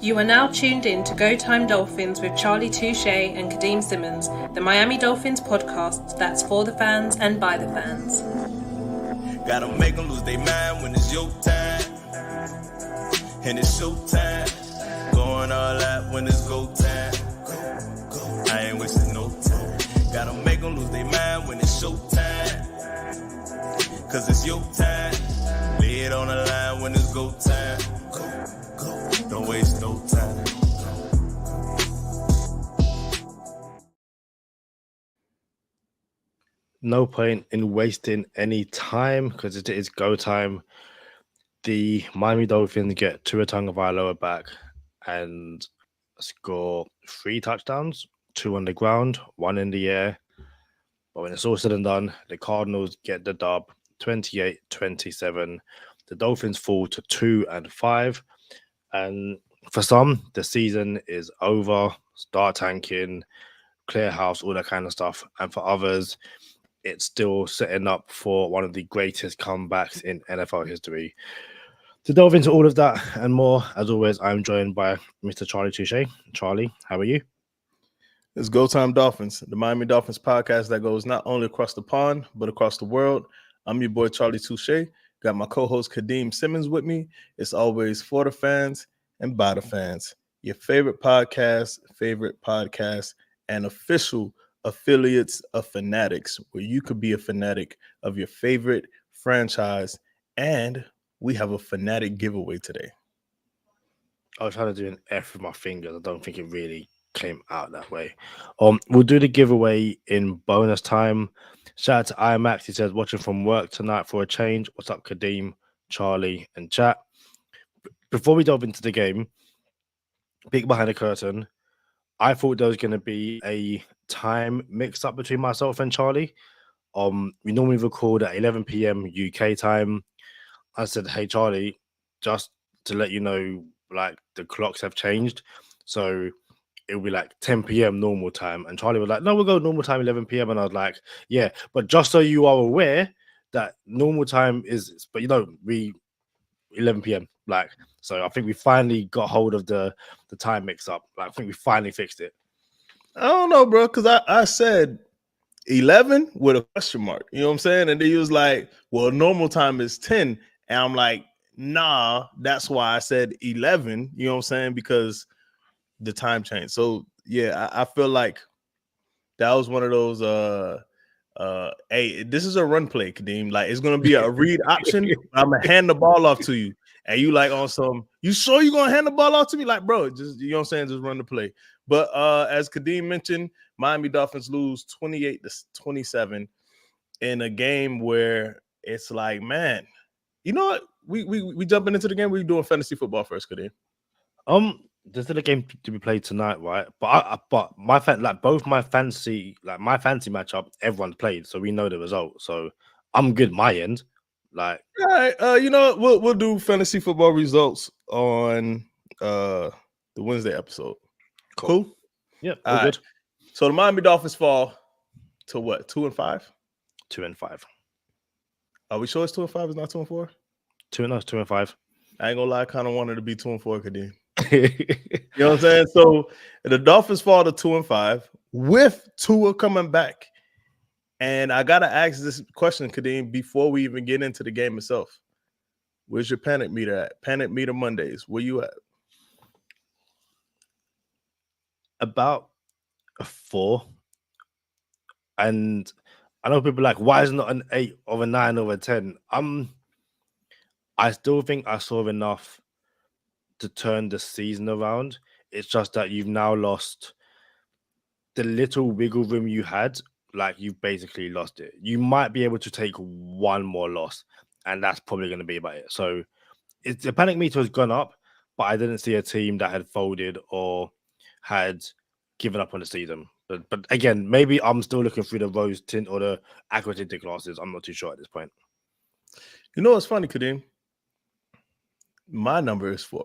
You are now tuned in to Go Time Dolphins with Charlie Touche and Kadeem Simmons, the Miami Dolphins podcast that's for the fans and by the fans. Gotta make them lose their mind when it's your time. And it's showtime. Going all out when it's go time. I ain't wasting no time. Gotta make them lose their mind when it's showtime. Cause it's your time. Lay it on the line when it's go time. Don't waste no time. No point in wasting any time because it is go time. The Miami Dolphins get Tua Tagovailoa back and score 3 touchdowns, 2 on the ground, 1 in the air. But when it's all said and done, the Cardinals get the dub 28-27. The Dolphins fall to 2-5. And for some, the season is over, start tanking, clear house, all that kind of stuff. And for others, it's still setting up for one of the greatest comebacks in NFL history. To delve into all of that and more, as always, I'm joined by Mr. Charlie Touche. Charlie, how are you? It's Go Time Dolphins, the Miami Dolphins podcast that goes not only across the pond, but across the world. I'm your boy, Charlie Touche. Got my co-host, Kadeem Simmons, with me. It's always for the fans and by the fans. Your favorite podcast, and official affiliates of Fanatics, where you could be a fanatic of your favorite franchise. And we have a fanatic giveaway today. I was trying to do an F with my fingers. I don't think it really came out that way. We'll do the giveaway in bonus time. Shout out to IMAX. He says, watching from work tonight for a change. What's up, Kadeem, Charlie, and chat? Before we delve into the game, peek behind the curtain, I thought there was going to be a time mix-up between myself and Charlie. We normally record at 11 p.m. UK time. I said, hey, Charlie, just to let you know, like, the clocks have changed. So it'll be like 10 p.m. normal time. And Charlie was like, no, we'll go normal time, 11 p.m. And I was like, yeah, but just so you are aware that normal time is, but 11 p.m. Like, so I think we finally got hold of the time mix up. Like, I think we finally fixed it. I don't know, bro, because I said 11 with a question mark. You know what I'm saying? And then he was like, well, normal time is 10. And I'm like, nah, that's why I said 11. You know what I'm saying? Because the time change. So yeah, I feel like that was one of those hey, this is a run play, Kadeem. Like, it's gonna be a read option. I'm gonna hand the ball off to you. And you like on some, you sure you gonna hand the ball off to me? Like, bro, just, you know what I'm saying, just run the play. But as Kadeem mentioned, Miami Dolphins lose 28-27 in a game where it's like, man, you know what? We jumping into the game. We doing fantasy football first, Kadeem. There's still a game to be played tonight, right? But my fantasy matchup, everyone's played, so we know the result. So I'm good my end. Like, all right, you know what? We'll do fantasy football results on the Wednesday episode. Cool? Yeah, all good. Right. So the Miami Dolphins fall to what? 2-5? 2-5. Are we sure it's 2-5? It's not 2-4? 2-5. I ain't gonna lie, I kind of wanted to be 2-4, Kadeem. You know what I'm saying? So the Dolphins fall to 2-5 with Tua coming back. And I gotta ask this question, Kadeem, before we even get into the game itself. Where's your panic meter at? Panic meter Mondays. Where you at? About a 4. And I know people are like, why is it not an 8 or a 9 or a 10? I still think I saw enough to turn the season around. It's just that you've now lost the little wiggle room you had. Like, you've basically lost it. You might be able to take one more loss, and that's probably going to be about it. So the panic meter has gone up, but I didn't see a team that had folded or had given up on the season. But again, maybe I'm still looking through the rose tint or the aqua tinted glasses. I'm not too sure at this point. You know what's funny, Kadeem? My number is 4.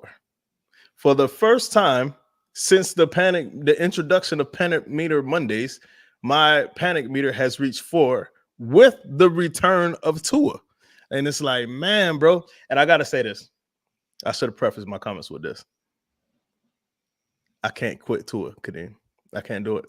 For the first time since the introduction of Panic Meter Mondays, my panic meter has reached 4 with the return of Tua. And it's like, man, bro. And I got to say this. I should have prefaced my comments with this. I can't quit Tua, Kadeem. I can't do it.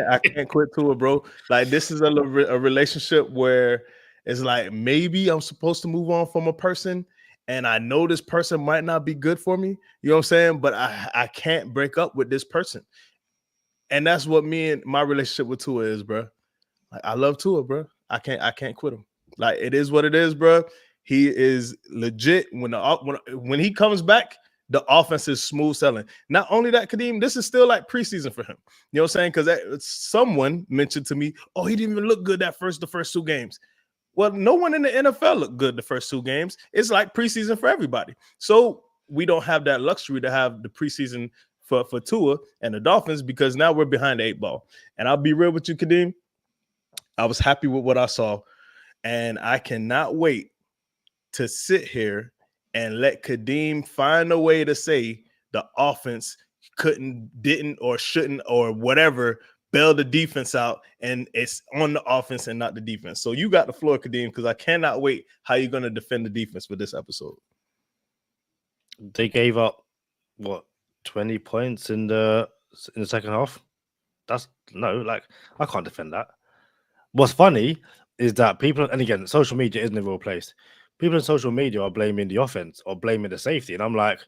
I can't quit Tua, bro. Like, this is a relationship where it's like, maybe I'm supposed to move on from a person, and I know this person might not be good for me. You know what I'm saying? But I can't break up with this person. And that's what me and my relationship with Tua is, bro. Like, I love Tua, bro. I can't quit him. Like, it is what it is, bro. He is legit. When he comes back, the offense is smooth selling. Not only that, Kadeem, this is still like preseason for him. You know what I'm saying? Because someone mentioned to me, oh, he didn't even look good the first 2 games. Well, no one in the NFL looked good the first 2 games. It's like preseason for everybody. So we don't have that luxury to have the preseason for Tua and the Dolphins, because now we're behind the 8 ball. And I'll be real with you, Kadeem. I was happy with what I saw, and I cannot wait to sit here and let Kadeem find a way to say the offense didn't, or shouldn't, or whatever, bail the defense out, and it's on the offense and not the defense. So you got the floor, Kadeem, because I cannot wait how you're going to defend the defense for this episode. They gave up, 20 points in the second half? I can't defend that. What's funny is that people, and again, social media isn't a real place. People in social media are blaming the offense or blaming the safety, and I'm like,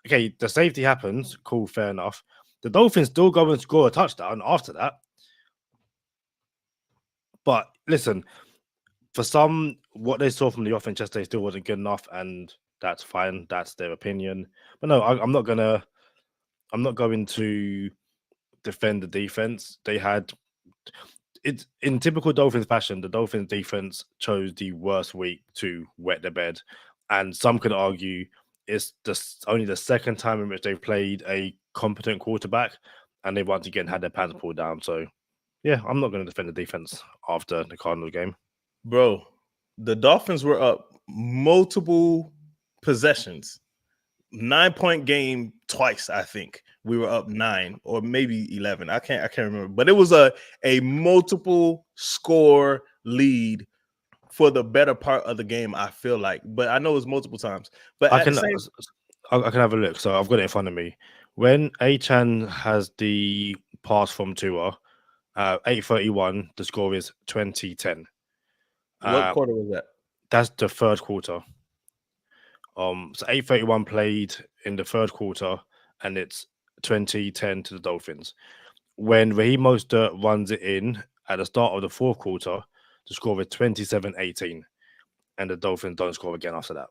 okay, the safety happens, cool, fair enough. The Dolphins still go and score a touchdown after that. But listen, for some, what they saw from the offense yesterday still wasn't good enough, and that's fine. That's their opinion. But no, I'm not going to defend the defense. They had it in typical Dolphins fashion. The Dolphins defense chose the worst week to wet the bed, and some could argue it's just only the second time in which they've played a competent quarterback, and they once again had their pants pulled down. So, yeah, I'm not going to defend the defense after the Cardinals game. Bro, the Dolphins were up multiple possessions. 9-point game twice, I think. We were up 9 or maybe 11. I can't remember. But it was a multiple score lead for the better part of the game, I feel like. But I know it was multiple times. But I can have a look. So I've got it in front of me. When Achan has the pass from Tua, 8:31, the score is 20-10. What quarter was that? That's the third quarter. So 8:31 played in the third quarter, and it's 20-10 to the Dolphins. When Raheem Mostert runs it in at the start of the fourth quarter, the score is 27-18, and the Dolphins don't score again after that.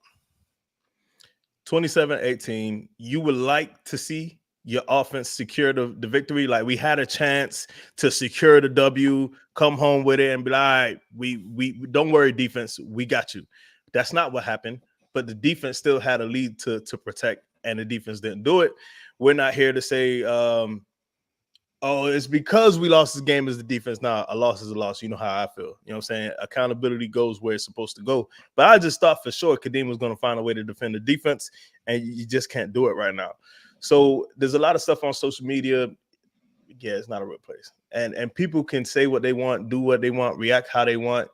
27-18. You would like to see your offense secure the victory. Like, we had a chance to secure the W, come home with it, and be like, all right, we don't worry, defense, we got you. That's not what happened. But the defense still had a lead to protect, and the defense didn't do it. We're not here to say, it's because we lost this game as the defense. Nah, a loss is a loss. You know how I feel. You know what I'm saying? Accountability goes where it's supposed to go. But I just thought for sure Kadeem was going to find a way to defend the defense, and you just can't do it right now. So there's a lot of stuff on social media. Yeah, it's not a real place. And people can say what they want, do what they want, react how they want,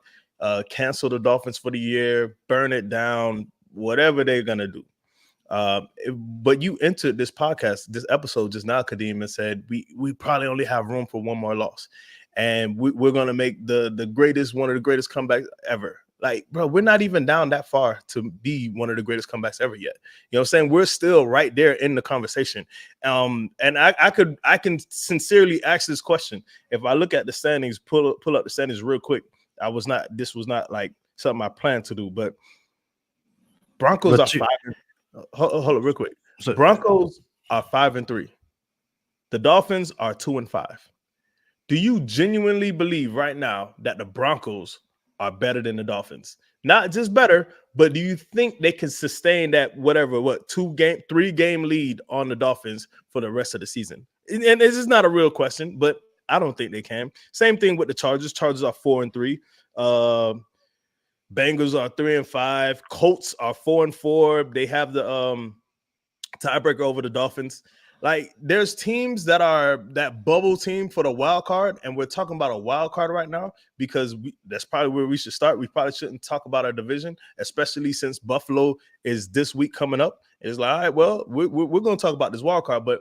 cancel the Dolphins for the year, burn it down, whatever they're going to do. But you entered this episode just now, Kadeem, and said we probably only have room for one more loss, and we're going to make one of the greatest comebacks ever. Like, bro, we're not even down that far to be one of the greatest comebacks ever yet. You know what I'm saying? We're still right there in the conversation. And I can sincerely ask this question. If I look at the standings, pull up the standings real quick. This was not like something I planned to do, but Broncos are 5. Hold on real quick. So Broncos are 5-3. The Dolphins are 2-5. Do you genuinely believe right now that the Broncos are better than the Dolphins? Not just better, but do you think they can sustain that 3-game lead on the Dolphins for the rest of the season? And this is not a real question, but I don't think they can. Same thing with the Chargers. Chargers are 4-3. Bengals are 3-5. Colts are 4-4. They have the tiebreaker over the Dolphins. Like there's teams that are that bubble team for the wild card, and we're talking about a wild card right now because that's probably where we should start. We probably shouldn't talk about our division, especially since Buffalo is this week coming up. It's like, all right, well, we're going to talk about this wild card, but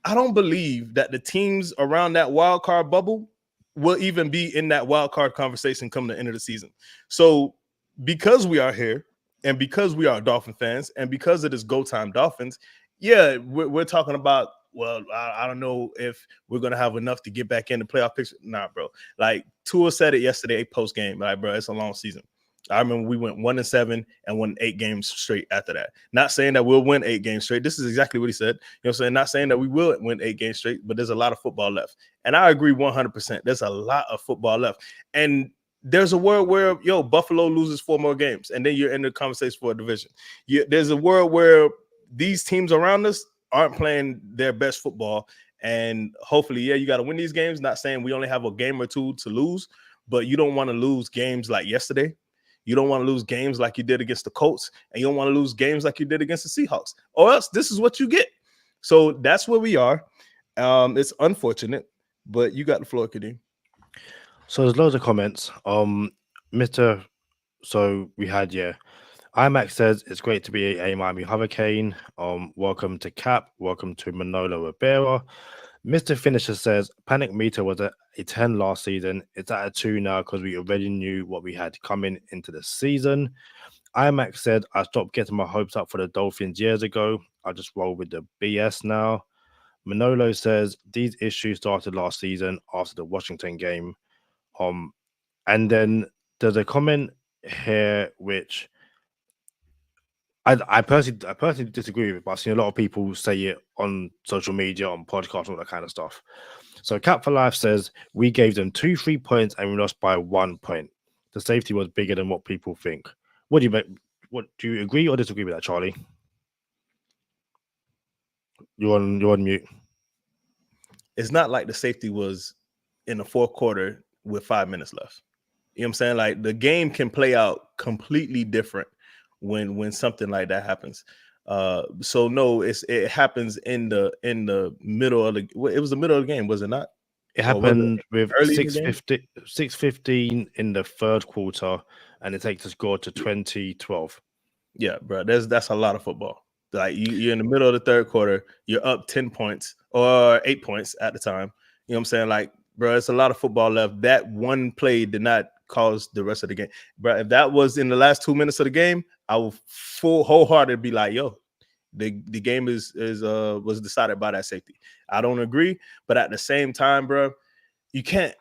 I don't believe that the teams around that wild card bubble will even be in that wild card conversation come the end of the season. So because we are here and because we are Dolphin fans and because it is Go Time Dolphins, yeah, we're talking about, well, I don't know if we're going to have enough to get back in the playoff picture. Nah, bro. Like Tua said it yesterday post game. Like, bro, it's a long season. I remember we went 1-7 and won 8 games straight after that. Not saying that we'll win 8 games straight. This is exactly what he said. You know what I'm saying? Not saying that we will win 8 games straight, but there's a lot of football left. And I agree 100%. There's a lot of football left. And there's a world where, Buffalo loses 4 more games, and then you're in the conversation for a division. There's a world where these teams around us aren't playing their best football. And hopefully, you got to win these games. Not saying we only have a game or two to lose, but you don't want to lose games like yesterday. You don't want to lose games like you did against the Colts, and you don't want to lose games like you did against the Seahawks, or else this is what you get. So that's where we are. It's unfortunate, but you got the floor, Kadeem. So there's loads of comments. So we had, IMAX says it's great to be a Miami Hurricane. Welcome to Cap. Welcome to Manolo Rivera. Mr. Finisher says panic meter was at a 10 last season. It's at a 2 now because we already knew what we had coming into the season. IMAX said I stopped getting my hopes up for the Dolphins years ago. I just roll with the BS now. Manolo says these issues started last season after the Washington game. And then there's a comment here which I personally disagree with it, but I've seen a lot of people say it on social media, on podcasts, all that kind of stuff. So Cap for Life says we gave them 2 3 points and we lost by 1 point. The safety was bigger than what people think. What do you make? What do you agree or disagree with that, Charlie? You're on mute. It's not like the safety was in the fourth quarter with 5 minutes left. You know what I'm saying? Like the game can play out completely different when something like that happens. So no, it happens in the middle of the. It was the middle of the game, was it not? It happened with 6:15 in the third quarter, and it takes the score to 20-12. Yeah, bro, that's a lot of football. Like you're in the middle of the third quarter, you're up 10 points or 8 points at the time. You know what I'm saying? Like, bro, it's a lot of football left. That one play did not cause the rest of the game, bro. If that was in the last 2 minutes of the game, I would wholeheartedly be like, yo, the game was decided by that safety. I don't agree, but at the same time, bro, you can't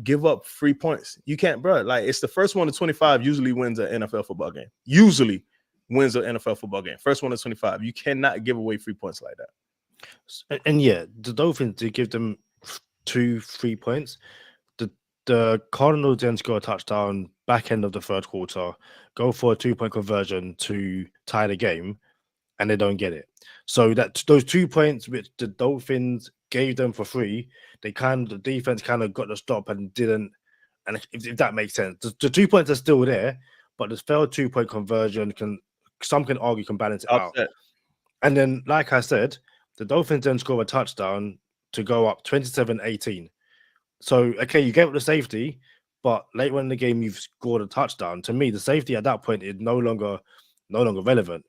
give up 3 points. You can't, bro. Like it's the first one to 25 usually wins an NFL football game. Usually wins an NFL football game. First one to 25. You cannot give away 3 points like that. And yeah, the Dolphins did give them 2 3 points. The Cardinals then score a touchdown back end of the third quarter, go for a 2-point conversion to tie the game, and they don't get it. So that those 2 points which the Dolphins gave them for free, the defense kind of got the stop and didn't. And if that makes sense, the 2 points are still there, but this failed 2-point conversion some can argue can balance it out. And then, like I said, the Dolphins then score a touchdown to go up 27-18. So, okay, you gave up the safety, but later in the game, you've scored a touchdown. To me, the safety at that point is no longer relevant.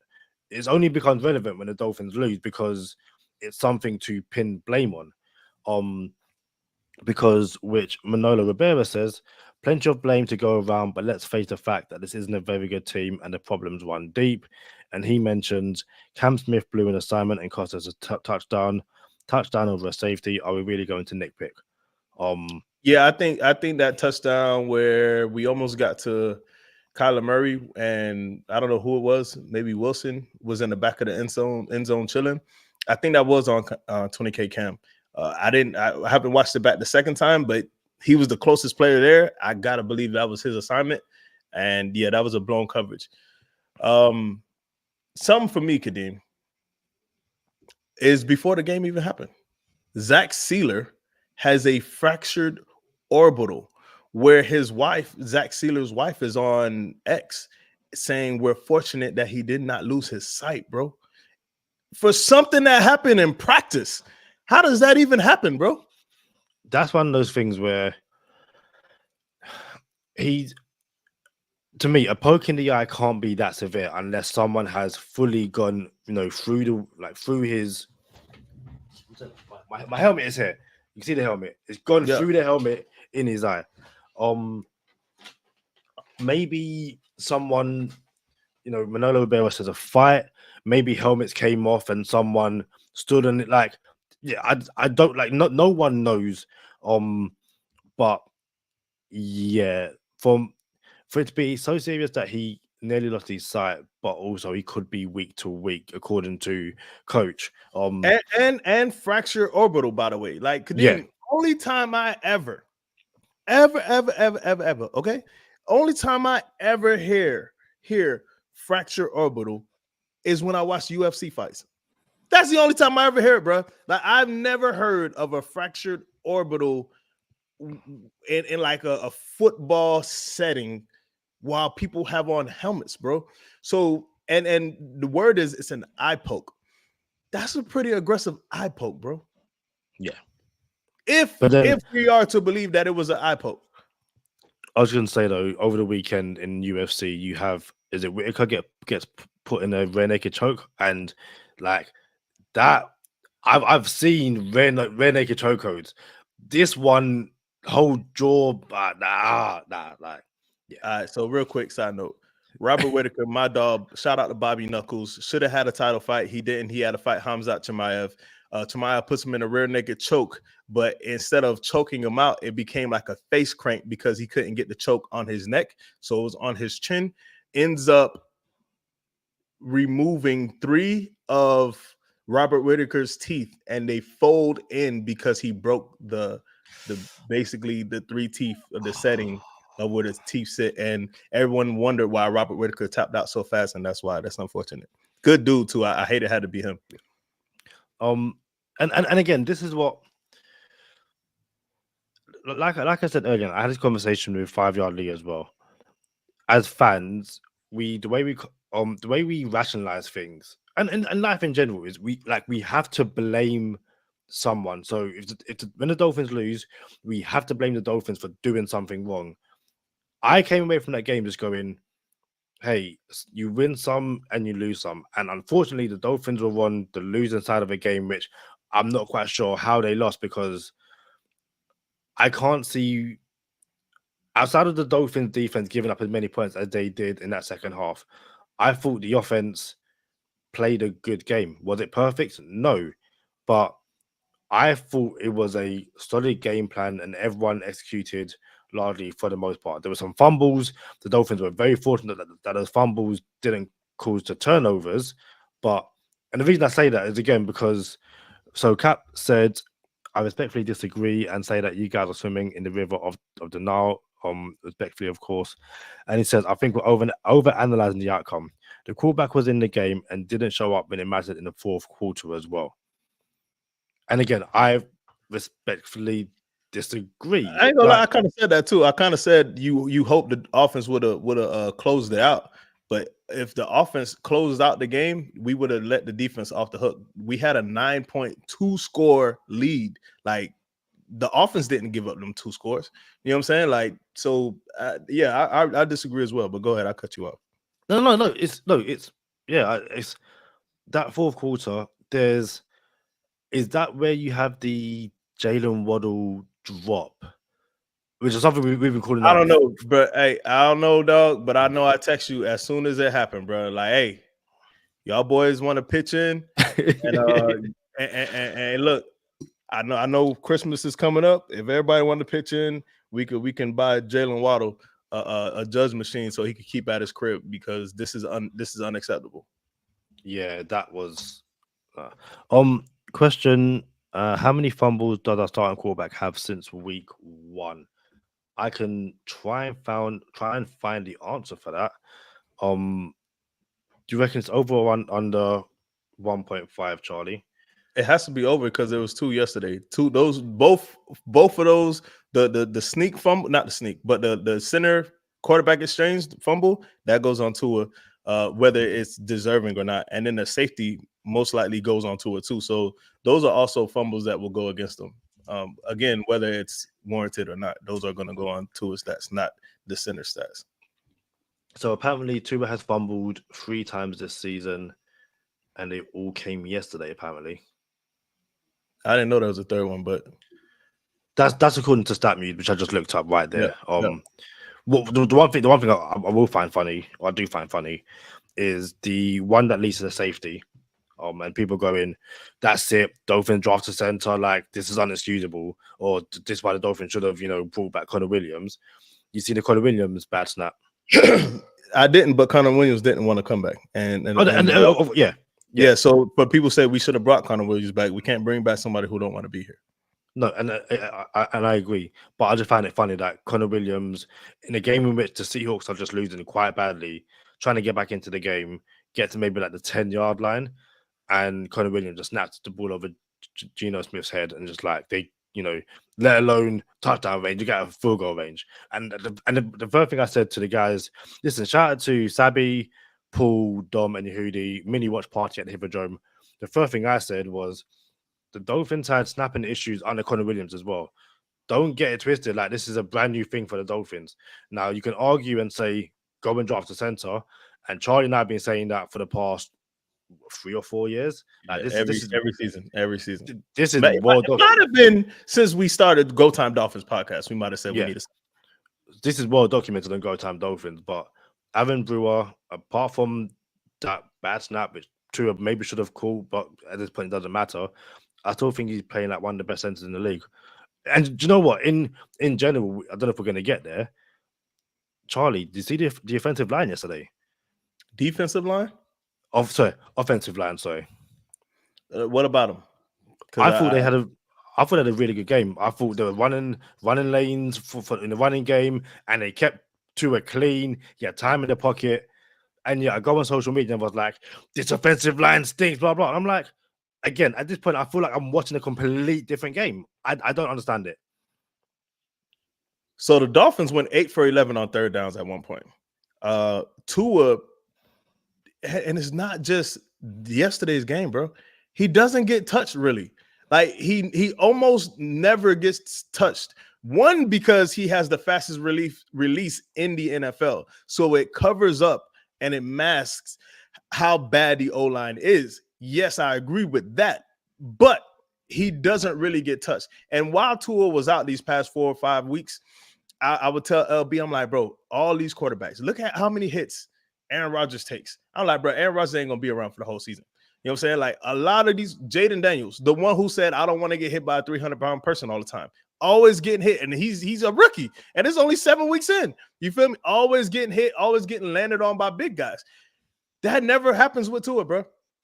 It's only becomes relevant when the Dolphins lose because it's something to pin blame on. Because which Manolo Rivera says, plenty of blame to go around, but let's face the fact that this isn't a very good team and the problems run deep. And he mentions Cam Smith blew an assignment and cost us a touchdown over a safety. Are we really going to nitpick? Yeah, I think that touchdown where we almost got to Kyler Murray and I don't know who it was, maybe Wilson was in the back of the end zone chilling. I think that was on 20K Cam. I haven't watched it back the second time, but he was the closest player there. I gotta believe that was his assignment, and yeah, that was a blown coverage. Something for me, Kadeem, is before the game even happened, Zach Sealer has a fractured orbital where his wife, Zach Sealer's wife, is on X saying we're fortunate that he did not lose his sight, bro. for something that happened in practice. How does that even happen, bro? That's one of those things where to me, a poke in the eye can't be that severe unless someone has fully gone, through his. My helmet is here. You can see the helmet. It's gone through the helmet in his eye. Maybe someone, Manolo Rivera says a fight. Maybe helmets came off and someone stood on it. I don't no one knows. But yeah, for it to be so serious that he nearly lost his sight, but also he could be week to week, according to coach. And fracture orbital, by the way. Like Kadeem, only time I ever, okay? Only time I ever hear fracture orbital is when I watch UFC fights. That's the only time I ever hear it, bro. Like I've never heard of a fractured orbital in like a football setting while people have on helmets, bro. So and the word is it's an eye poke. That's a pretty aggressive eye poke, bro. Yeah. If we are to believe that it was an eye poke. I was going to say though, over the weekend in UFC, you have Whitaker gets put in a rear naked choke, and like that, I've seen rear naked choke codes. This one whole jaw, yeah. All right. So real quick side note. Robert Whitaker, my dog, shout out to Bobby Knuckles, should have had a title fight. He didn't. He had to fight Khamzat Chimaev. Chimaev puts him in a rear naked choke, but instead of choking him out, it became like a face crank because he couldn't get the choke on his neck. So it was on his chin. Ends up removing 3 of Robert Whitaker's teeth, and they fold in because he broke the basically the 3 teeth of the setting of where his teeth sit, and everyone wondered why Robert Whitaker tapped out so fast, and that's why. That's unfortunate. Good dude too. I hate it had to be him. And again, this is what, like I said earlier, I had this conversation with 5 Yard Lee as well. As fans, the way we rationalize things and life in general is we have to blame someone. So when the Dolphins lose, we have to blame the Dolphins for doing something wrong. I came away from that game just going, hey, you win some and you lose some. And unfortunately, the Dolphins were on the losing side of a game, which I'm not quite sure how they lost, because I can't see, outside of the Dolphins defense giving up as many points as they did in that second half, I thought the offense played a good game. Was it perfect? No. But I thought it was a solid game plan and everyone executed largely for the most part. There were some fumbles. The Dolphins were very fortunate that those fumbles didn't cause the turnovers. And the reason I say that is, again, because Cap said, I respectfully disagree and say that you guys are swimming in the river of the Nile, respectfully, of course. And he says, I think we're over analyzing the outcome. The quarterback was in the game and didn't show up when it mattered in the fourth quarter as well. And again, I respectfully disagree. I ain't gonna lie, I kind of said that too. I kind of said you hope the offense would have closed it out. But if the offense closed out the game, we would have let the defense off the hook. We had a 9.2 score lead. Like, the offense didn't give up them 2 scores. You know what I'm saying? Like, so yeah, I disagree as well. But go ahead, I'll cut you off. No. It's that fourth quarter. Is that where you have the Jalen Waddle drop, which is something we've been calling out? I don't know, but hey, I don't know, dog. But I know I text you as soon as it happened, bro. Like, hey, y'all boys want to pitch in, and look, I know Christmas is coming up. If everybody want to pitch in, we can buy Jalen Waddle a judge machine so he can keep at his crib, because this is unacceptable. Yeah, that was. Question: how many fumbles does our starting quarterback have since week 1? I can try and find the answer for that. Do you reckon it's over or under 1.5, Charlie? It has to be over because there was 2 yesterday. Both of those, the sneak fumble, not the sneak, but the center quarterback exchange fumble, that goes on Tua, whether it's deserving or not. And then the safety most likely goes on Tua too. So those are also fumbles that will go against them. Again, whether it's warranted or not, those are going to go on Tua's stats, not the center stats. So apparently Tua has fumbled 3 times this season, and they all came yesterday, apparently. I didn't know there was a third one, but that's according to StatMuse, which I just looked up right there. Yeah. Well, the one thing I will find funny, or I do find funny, is the one that leads to the safety. And people going, that's it, Dolphins draft a center, like this is unexcusable, or this is why the Dolphins should have, brought back Connor Williams. You see the Connor Williams bad snap? I didn't, but Connor Williams didn't want to come back. Yeah. So, but people say we should have brought Connor Williams back. We can't bring back somebody who don't want to be here. No, and I agree, but I just find it funny that Connor Williams, in a game in which the Seahawks are just losing quite badly, trying to get back into the game, get to maybe like the 10-yard line, and Connor Williams just snapped the ball over Geno Smith's head, and just like they, let alone touchdown range, you get a field goal range. And the first thing I said to the guys, listen, shout out to Sabi, Paul, Dom, and Yehudi, mini watch party at the Hippodrome. The first thing I said was, the Dolphins had snapping issues under Connor Williams as well. Don't get it twisted. Like, this is a brand new thing for the Dolphins. Now, you can argue and say, go and draft a center. And Charlie and I have been saying that for the past 3 or 4 years. Like, every season. This is it might have been since we started Go Time Dolphins podcast. We might have said we need to. This is well documented on Go Time Dolphins. But Aaron Brewer, apart from that bad snap, which Tua maybe should have called, but at this point it doesn't matter. I still think he's playing like one of the best centers in the league. And do you know what? In general, I don't know if we're going to get there. Charlie, did you see the offensive line yesterday? Defensive line? Offensive line. Sorry. What about them? I thought they had a really good game. I thought they were running lanes for in the running game, and they kept Tua clean. He had time in the pocket, and I go on social media and was like, "This offensive line stinks." Blah blah. And I'm like, again, at this point, I feel like I'm watching a complete different game. I don't understand it. So the Dolphins went 8 for 11 on third downs at one point. Tua, and it's not just yesterday's game, bro. He doesn't get touched really. Like he almost never gets touched. One, because he has the fastest release in the NFL, so it covers up and it masks how bad the O-line is. Yes, I agree with that, but he doesn't really get touched. And while Tua was out these past 4 or 5 weeks, I would tell LB, I'm like, bro, all these quarterbacks, look at how many hits Aaron Rodgers takes. I'm like, bro, Aaron Rodgers ain't going to be around for the whole season. You know what I'm saying? Like, a lot of these, Jaden Daniels, the one who said, I don't want to get hit by a 300-pound person all the time, always getting hit. And he's a rookie, and it's only 7 weeks in. You feel me? Always getting hit, always getting landed on by big guys. That never happens with Tua, bro.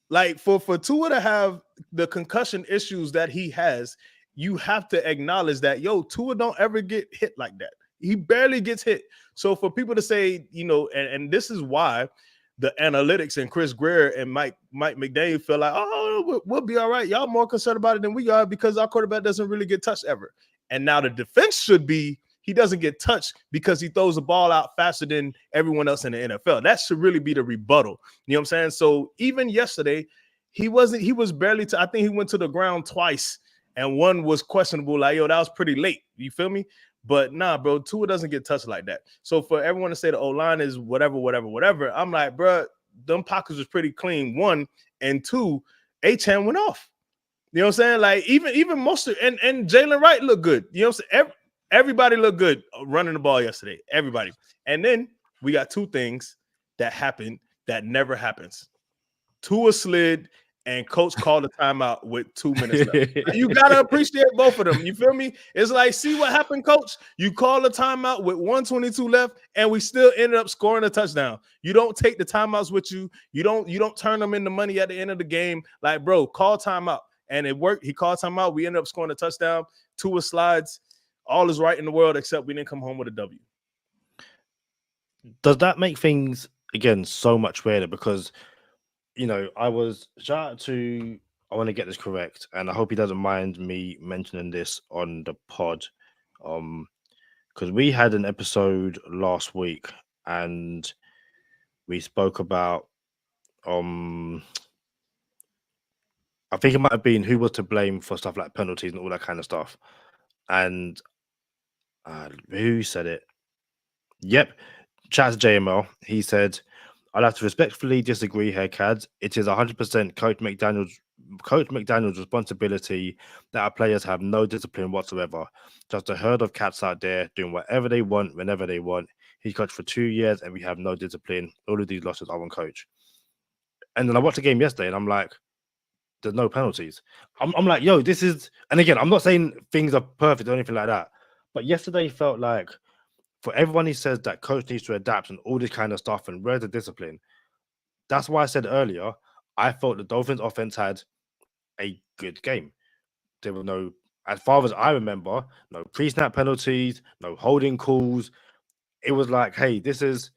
Like, for Tua to have the concussion issues that he has, you have to acknowledge that, Tua don't ever get hit like that. He barely gets hit. So for people to say, and this is why the analytics and Chris Greer and Mike McDaniel feel like, oh, we'll be all right. Y'all more concerned about it than we are because our quarterback doesn't really get touched ever. And now the defense should be, he doesn't get touched because he throws the ball out faster than everyone else in the NFL. That should really be the rebuttal. You know what I'm saying? So even yesterday, he was barely I think he went to the ground twice, and one was questionable. Like, that was pretty late. You feel me? But nah, bro, Tua doesn't get touched like that. So for everyone to say the O-line is whatever, I'm like, bro, them pockets was pretty clean. 1 and 2, Achane went off. You know what I'm saying? Like, even most of and Jalen Wright looked good. You know what I'm saying? Everybody looked good running the ball yesterday. Everybody. And then we got 2 things that happened that never happens. Tua slid, and coach called a timeout with 2 minutes left. You got to appreciate both of them. You feel me? It's like, see what happened, coach? You called a timeout with 1:22 left, and we still ended up scoring a touchdown. You don't take the timeouts with you. You don't turn them into money at the end of the game. Like, bro, call timeout. And it worked. He called timeout. We ended up scoring a touchdown. Tua slides. All is right in the world, except we didn't come home with a W. Does that make things, again, so much weirder? Because I was shout out to, I want to get this correct, and I hope he doesn't mind me mentioning this on the pod. Because we had an episode last week and we spoke about I think it might have been who was to blame for stuff like penalties and all that kind of stuff. And who said it? Yep, chat to JML. He said, "I'll have to respectfully disagree here, Cads. It is 100% Coach McDaniel's responsibility that our players have no discipline whatsoever. Just a herd of cats out there doing whatever they want whenever they want. He coached for 2 years and we have no discipline. All of these losses are on coach." And then I watched the game yesterday and I'm like, there's no penalties. I'm like, yo, this is, and again, I'm not saying things are perfect or anything like that, but yesterday felt like for everyone who says that coach needs to adapt and all this kind of stuff and where's the discipline, that's why I said earlier, I thought the Dolphins offense had a good game. There were no, as far as I remember, no pre-snap penalties, no holding calls. It was like, hey, it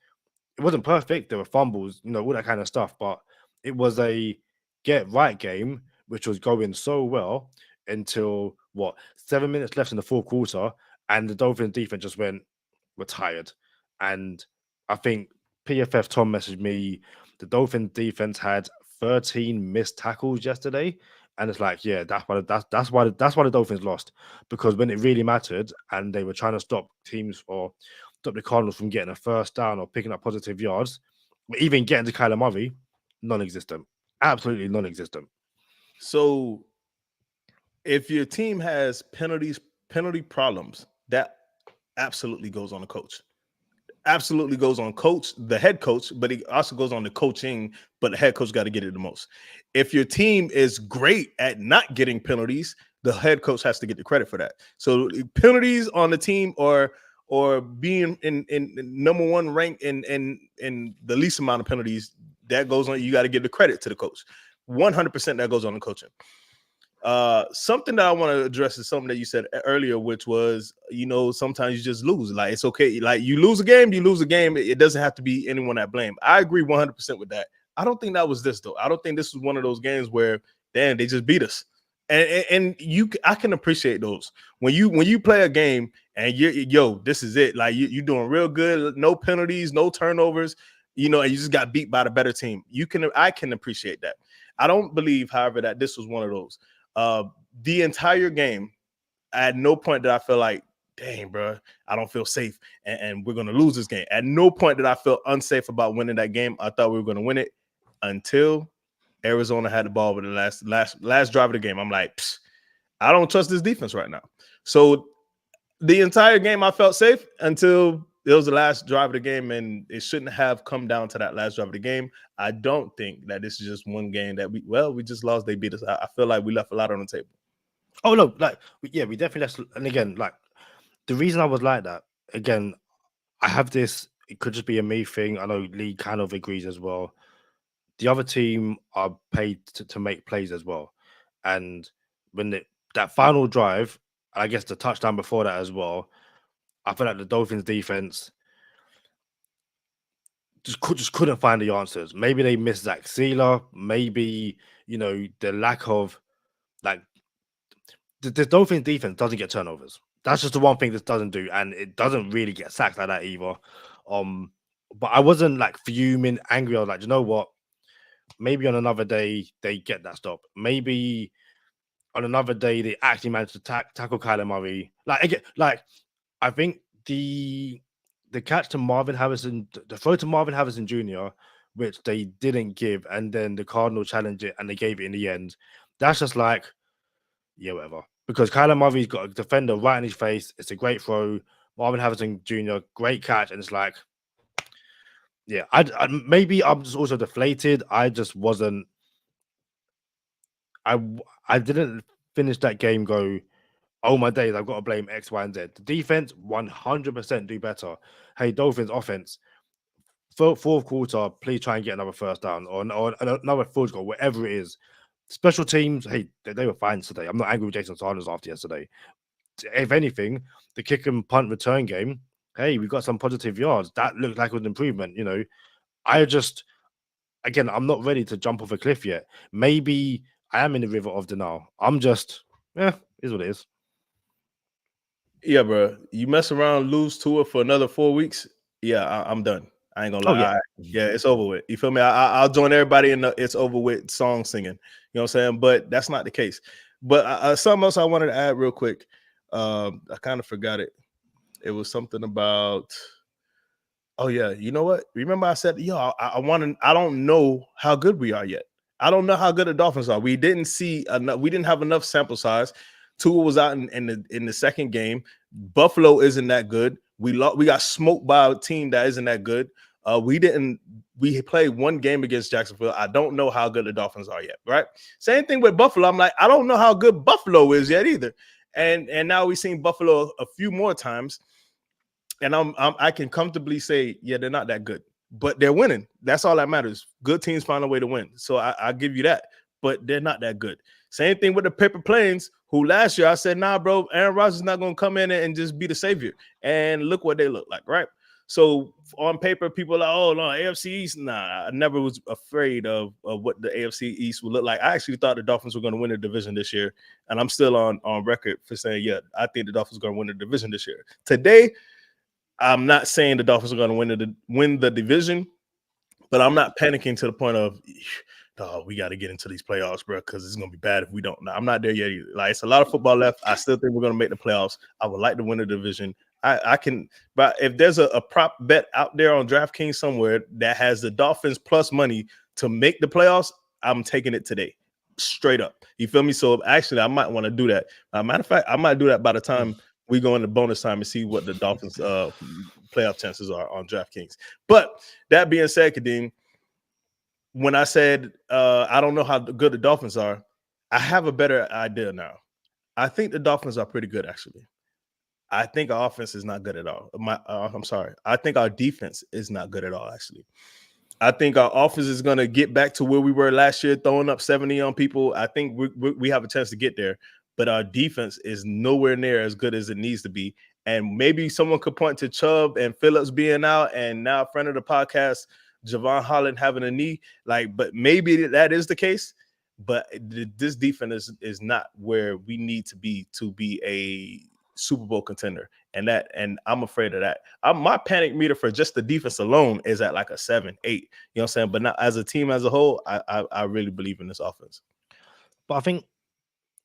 wasn't perfect. There were fumbles, all that kind of stuff, but it was a get right game, which was going so well until 7 minutes left in the fourth quarter, and the Dolphins defense just went, we're tired. And I think PFF Tom messaged me, the Dolphins defense had 13 missed tackles yesterday. And it's like, yeah, that's why the Dolphins lost, because when it really mattered and they were trying to stop teams or stop the Cardinals from getting a first down or picking up positive yards, or even getting to Kyler Murray, non-existent. Absolutely non-existent. So if your team has penalty problems, that absolutely goes on the coach. Absolutely goes on coach, the head coach, but it also goes on the coaching, but the head coach got to get it the most. If your team is great at not getting penalties, the head coach has to get the credit for that. So penalties on the team or being in number one rank in the least amount of penalties, that goes on. You got to give the credit to the coach. 100% that goes on the coaching. Something that I want to address is something that you said earlier, which was, sometimes you just lose. Like, it's okay. Like, you lose a game. It doesn't have to be anyone at blame. I agree 100% with that. I don't think that was this, though. I don't think this was one of those games where, damn, they just beat us. And I can appreciate those. When you play a game and this is it. Like, you're doing real good. No penalties, no turnovers, and you just got beat by the better team. I can appreciate that. I don't believe, however, that this was one of those. The entire game, at no point did I feel like, dang, bro, I don't feel safe and we're going to lose this game. At no point did I feel unsafe about winning that game. I thought we were going to win it until Arizona had the ball with the last drive of the game. I'm like, I don't trust this defense right now. So the entire game I felt safe until it was the last drive of the game, and it shouldn't have come down to that last drive of the game. I don't think that this is just one game that we just lost. They beat us. I feel like we left a lot on the table. Oh, no, we definitely left. And again, the reason I was like that, again, I have this, it could just be a me thing. I know Lee kind of agrees as well. The other team are paid to make plays as well. And when that final drive, I guess the touchdown before that as well, I feel like the Dolphins defense just couldn't find the answers. Maybe they missed Zach Sealer. Maybe, the lack of, the Dolphins defense doesn't get turnovers. That's just the one thing this doesn't do. And it doesn't really get sacked like that either. But I wasn't fuming, angry. I was like, you know what? Maybe on another day they get that stop. Maybe on another day they actually managed to tackle Kyler Murray. I think the catch to Marvin Harrison, the throw to Marvin Harrison Jr., which they didn't give, and then the Cardinals challenged it and they gave it in the end. That's just yeah, whatever. Because Kyler Murray's got a defender right in his face. It's a great throw. Marvin Harrison Jr., great catch, and it's yeah, maybe I'm just also deflated. I just wasn't. I didn't finish that game. Go, oh my days! I've got to blame X, Y, and Z. The defense 100% do better. Hey, Dolphins offense, fourth quarter, please try and get another first down or another field goal, whatever it is. Special teams, hey, they were fine today. I'm not angry with Jason Sanders after yesterday. If anything, the kick and punt return game, hey, we got some positive yards. That looked like an improvement. I just, again, I'm not ready to jump off a cliff yet. Maybe I am in the river of denial. I'm just, is what it is. Yeah, bro. You mess around, lose Tua for another 4 weeks. Yeah, I'm done. I ain't gonna lie. yeah. Yeah, it's over with. You feel me? I'll join everybody in the "It's Over With" song singing. You know what I'm saying? But that's not the case. But something else I wanted to add real quick. I kind of forgot it. It was something about. Oh yeah, you know what? Remember I said, I want to. I don't know how good we are yet. I don't know how good the Dolphins are. We didn't see enough. We didn't have enough sample size. Tua was out in the second game. Buffalo isn't that good. We got smoked by a team that isn't that good. We played one game against Jacksonville. I don't know how good the Dolphins are yet, right? Same thing with Buffalo. I'm like, I don't know how good Buffalo is yet either. And now we've seen Buffalo a few more times. And I can comfortably say, yeah, they're not that good, but they're winning. That's all that matters. Good teams find a way to win. So I give you that, but they're not that good. Same thing with the Paper Planes, who last year I said, nah, bro, Aaron Rodgers is not going to come in and just be the savior. And look what they look like, right? So on paper, people are like, oh, no, AFC East. Nah, I never was afraid of what the AFC East would look like. I actually thought the Dolphins were going to win the division this year. And I'm still on record for saying, yeah, I think the Dolphins are going to win the division this year. Today, I'm not saying the Dolphins are going to win the division, but I'm not panicking to the point of, we got to get into these playoffs, bro, because it's going to be bad if we don't. No, I'm not there yet either. Like, it's a lot of football left. I still think we're going to make the playoffs. I would like to win the division. I can, but if there's a prop bet out there on DraftKings somewhere that has the Dolphins plus money to make the playoffs, I'm taking it today, straight up. You feel me? So actually, I might want to do that. Matter of fact, I might do that by the time we go into bonus time and see what the Dolphins playoff chances are on DraftKings. But that being said, Kadeem, when I said I don't know how good the Dolphins are, I have a better idea now. I think the Dolphins are pretty good, actually. I think our offense is not good at all. I'm sorry. I think our defense is not good at all, actually. I think our offense is going to get back to where we were last year, throwing up 70 on people. I think we have a chance to get there. But our defense is nowhere near as good as it needs to be. And maybe someone could point to Chubb and Phillips being out, and now a friend of the podcast, Javon Holland, having a knee. But maybe that is the case. But this defense is not where we need to be a Super Bowl contender. And I'm afraid of that. My panic meter for just the defense alone is at like a 7, 8. You know what I'm saying? But not as a team as a whole, I really believe in this offense. But I think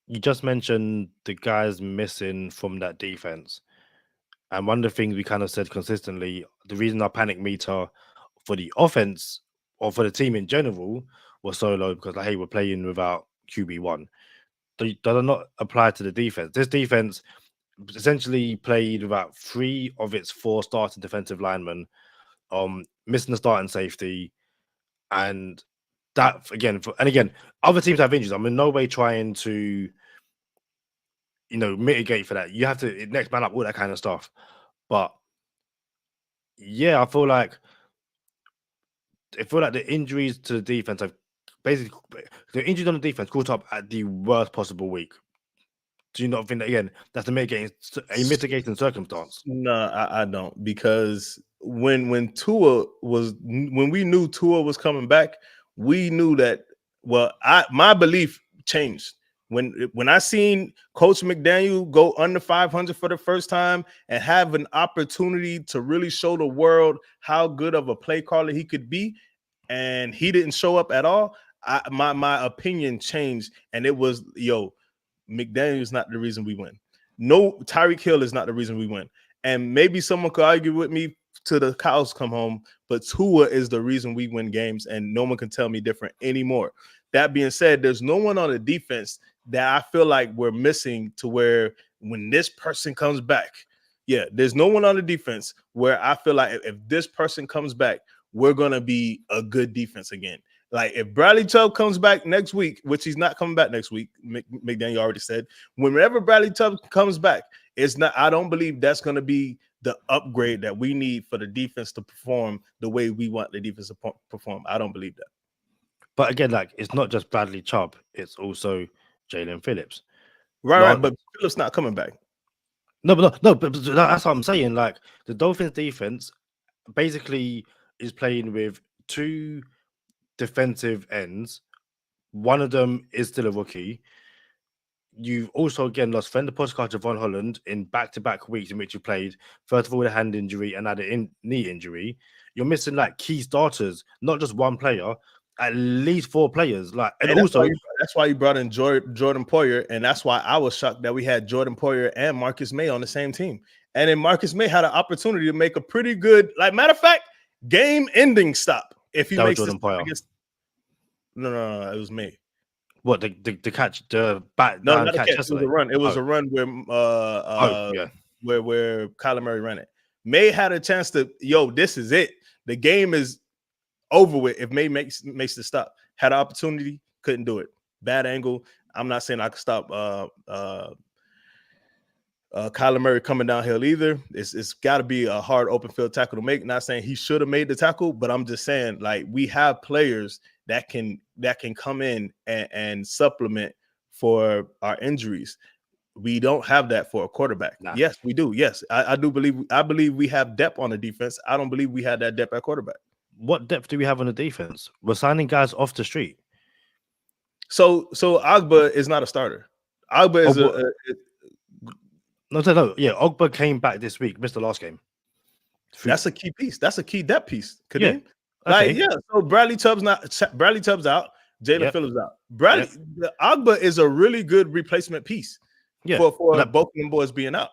you just mentioned the guys missing from that defense. And one of the things we kind of said consistently, the reason our panic meter for the offense or for the team in general was so low because, like, hey, we're playing without QB1. Does not apply to the defense. This defense essentially played without 3 of its 4 starting defensive linemen, missing the starting safety. And that, again, other teams have injuries. I'm in no way trying to mitigate for that. You have to next man up, all that kind of stuff. But yeah, I feel like the injuries to the defense have basically the injuries on the defense caught up at the worst possible week. Do you not think that, again, that's a mitigating circumstance? No, I don't, because when we knew Tua was coming back, we knew that. Well, my belief changed when I seen Coach McDaniel go under 500 for the first time and have an opportunity to really show the world how good of a play caller he could be, and he didn't show up at all. My opinion changed, and it was, McDaniel is not the reason we win. No, Tyreek Hill is not the reason we win. And maybe someone could argue with me till the cows come home, but Tua is the reason we win games, and no one can tell me different anymore. That being said, there's no one on the defense that I feel like we're missing to where when this person comes back, there's no one on the defense where I feel like if this person comes back, we're going to be a good defense again. Like if Bradley Chubb comes back next week, which he's not coming back next week, McDaniel already said, whenever Bradley Chubb comes back, I don't believe that's going to be the upgrade that we need for the defense to perform the way we want the defense to perform. I don't believe that. But again, like, it's not just Bradley Chubb, it's also Jalen Phillips. Right, but Phillips not coming back. No, but that's what I'm saying. Like, the Dolphins defense basically is playing with 2 defensive ends. One of them is still a rookie. you've also again lost Fender Postcard to Von Holland in back-to-back weeks in which you played. First of all, the hand injury and now the knee injury. You're missing like key starters, not just one player, at least 4 players. Like, and also that's why you brought in Jordan Poyer, and that's why I was shocked that we had Jordan Poyer and Marcus May on the same team. And then Marcus May had an opportunity to make a pretty good, like matter of fact, game-ending stop if he makes Jordan Poyer. No, it was May. What the catch, the bat? No, down not catch a catch. It was a run. It was a run where where Kyler Murray ran it. May had a chance to, this is it. The game is over with if May makes the stop. Had an opportunity, couldn't do it. Bad angle. I'm not saying I could stop Kyler Murray coming downhill either. It's got to be a hard open field tackle to make. Not saying he should have made the tackle, but I'm just saying like we have players that can come in and supplement for our injuries. We don't have that for a quarterback. Nah. Yes, we do. Yes, I do believe. I believe we have depth on the defense. I don't believe we had that depth at quarterback. What depth do we have on the defense? We're signing guys off the street. So Agba is not a starter. Agba is no. Yeah, Ogba came back this week. Missed the last game. That's a key piece. That's a key depth piece. Yeah. Okay. So Bradley Tubbs out. Jalen Phillips out. Agba is a really good replacement piece. Yeah, for both of them boys being out.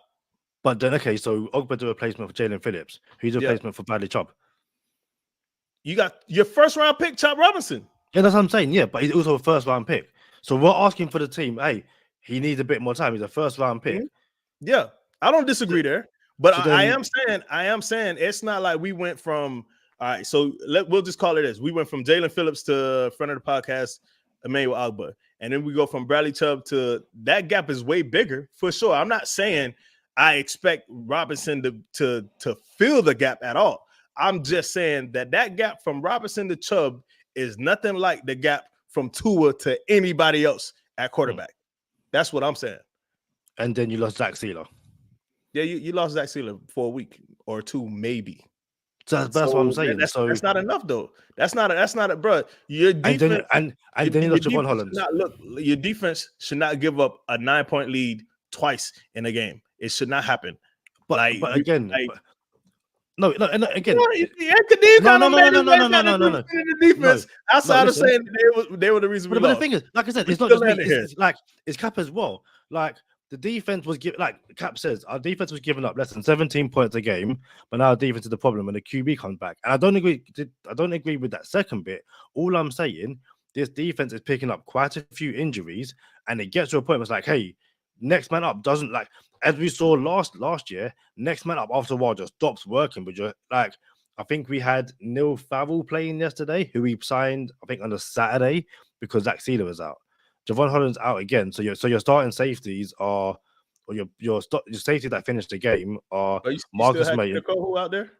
But then so Ogba's a replacement for Jalen Phillips. Who's a replacement for Bradley Chubb? You got your first round pick, Chop Robinson. Yeah, that's what I'm saying. Yeah, but he's also a first round pick. So we're asking for the team, hey, he needs a bit more time. He's a first round pick. Mm-hmm. Yeah, I don't disagree there. But I am saying it's not like we went from so we'll just call it this. We went from Jalen Phillips to friend of the podcast, Emmanuel Agba. And then we go from Bradley Chubb to that gap is way bigger for sure. I'm not saying I expect Robinson to fill the gap at all. I'm just saying that gap from Robinson to Chubb is nothing like the gap from Tua to anybody else at quarterback. That's what I'm saying. And then you lost Zach Sealer. Yeah, you lost Zach Sealer for a week or two, maybe. So that's what I'm saying. That's not enough, though. That's not it, bro. Your defense and then you lost Javon Holland. Your defense should not give up a 9-point lead twice in a game. It should not happen. But again. No. Again, no. The defense outside of saying they were the reason we lost. But the thing is, like I said, it's not just me. It's Cap as well. Like the defense was like Cap says, our defense was giving up less than 17 points a game, but now our defense is the problem when the QB comes back. And I don't agree with that second bit. All I'm saying, this defense is picking up quite a few injuries, and it gets to a point where it's like, hey, next man up doesn't like. As we saw last year, next man up after a while just stops working. But just like I think we had Neil Farrell playing yesterday, who we signed I think on a Saturday because Zach Sealer was out. Javon Holland's out again. So your starting safeties are, or your safety that finished the game are Marcus May. Who out there?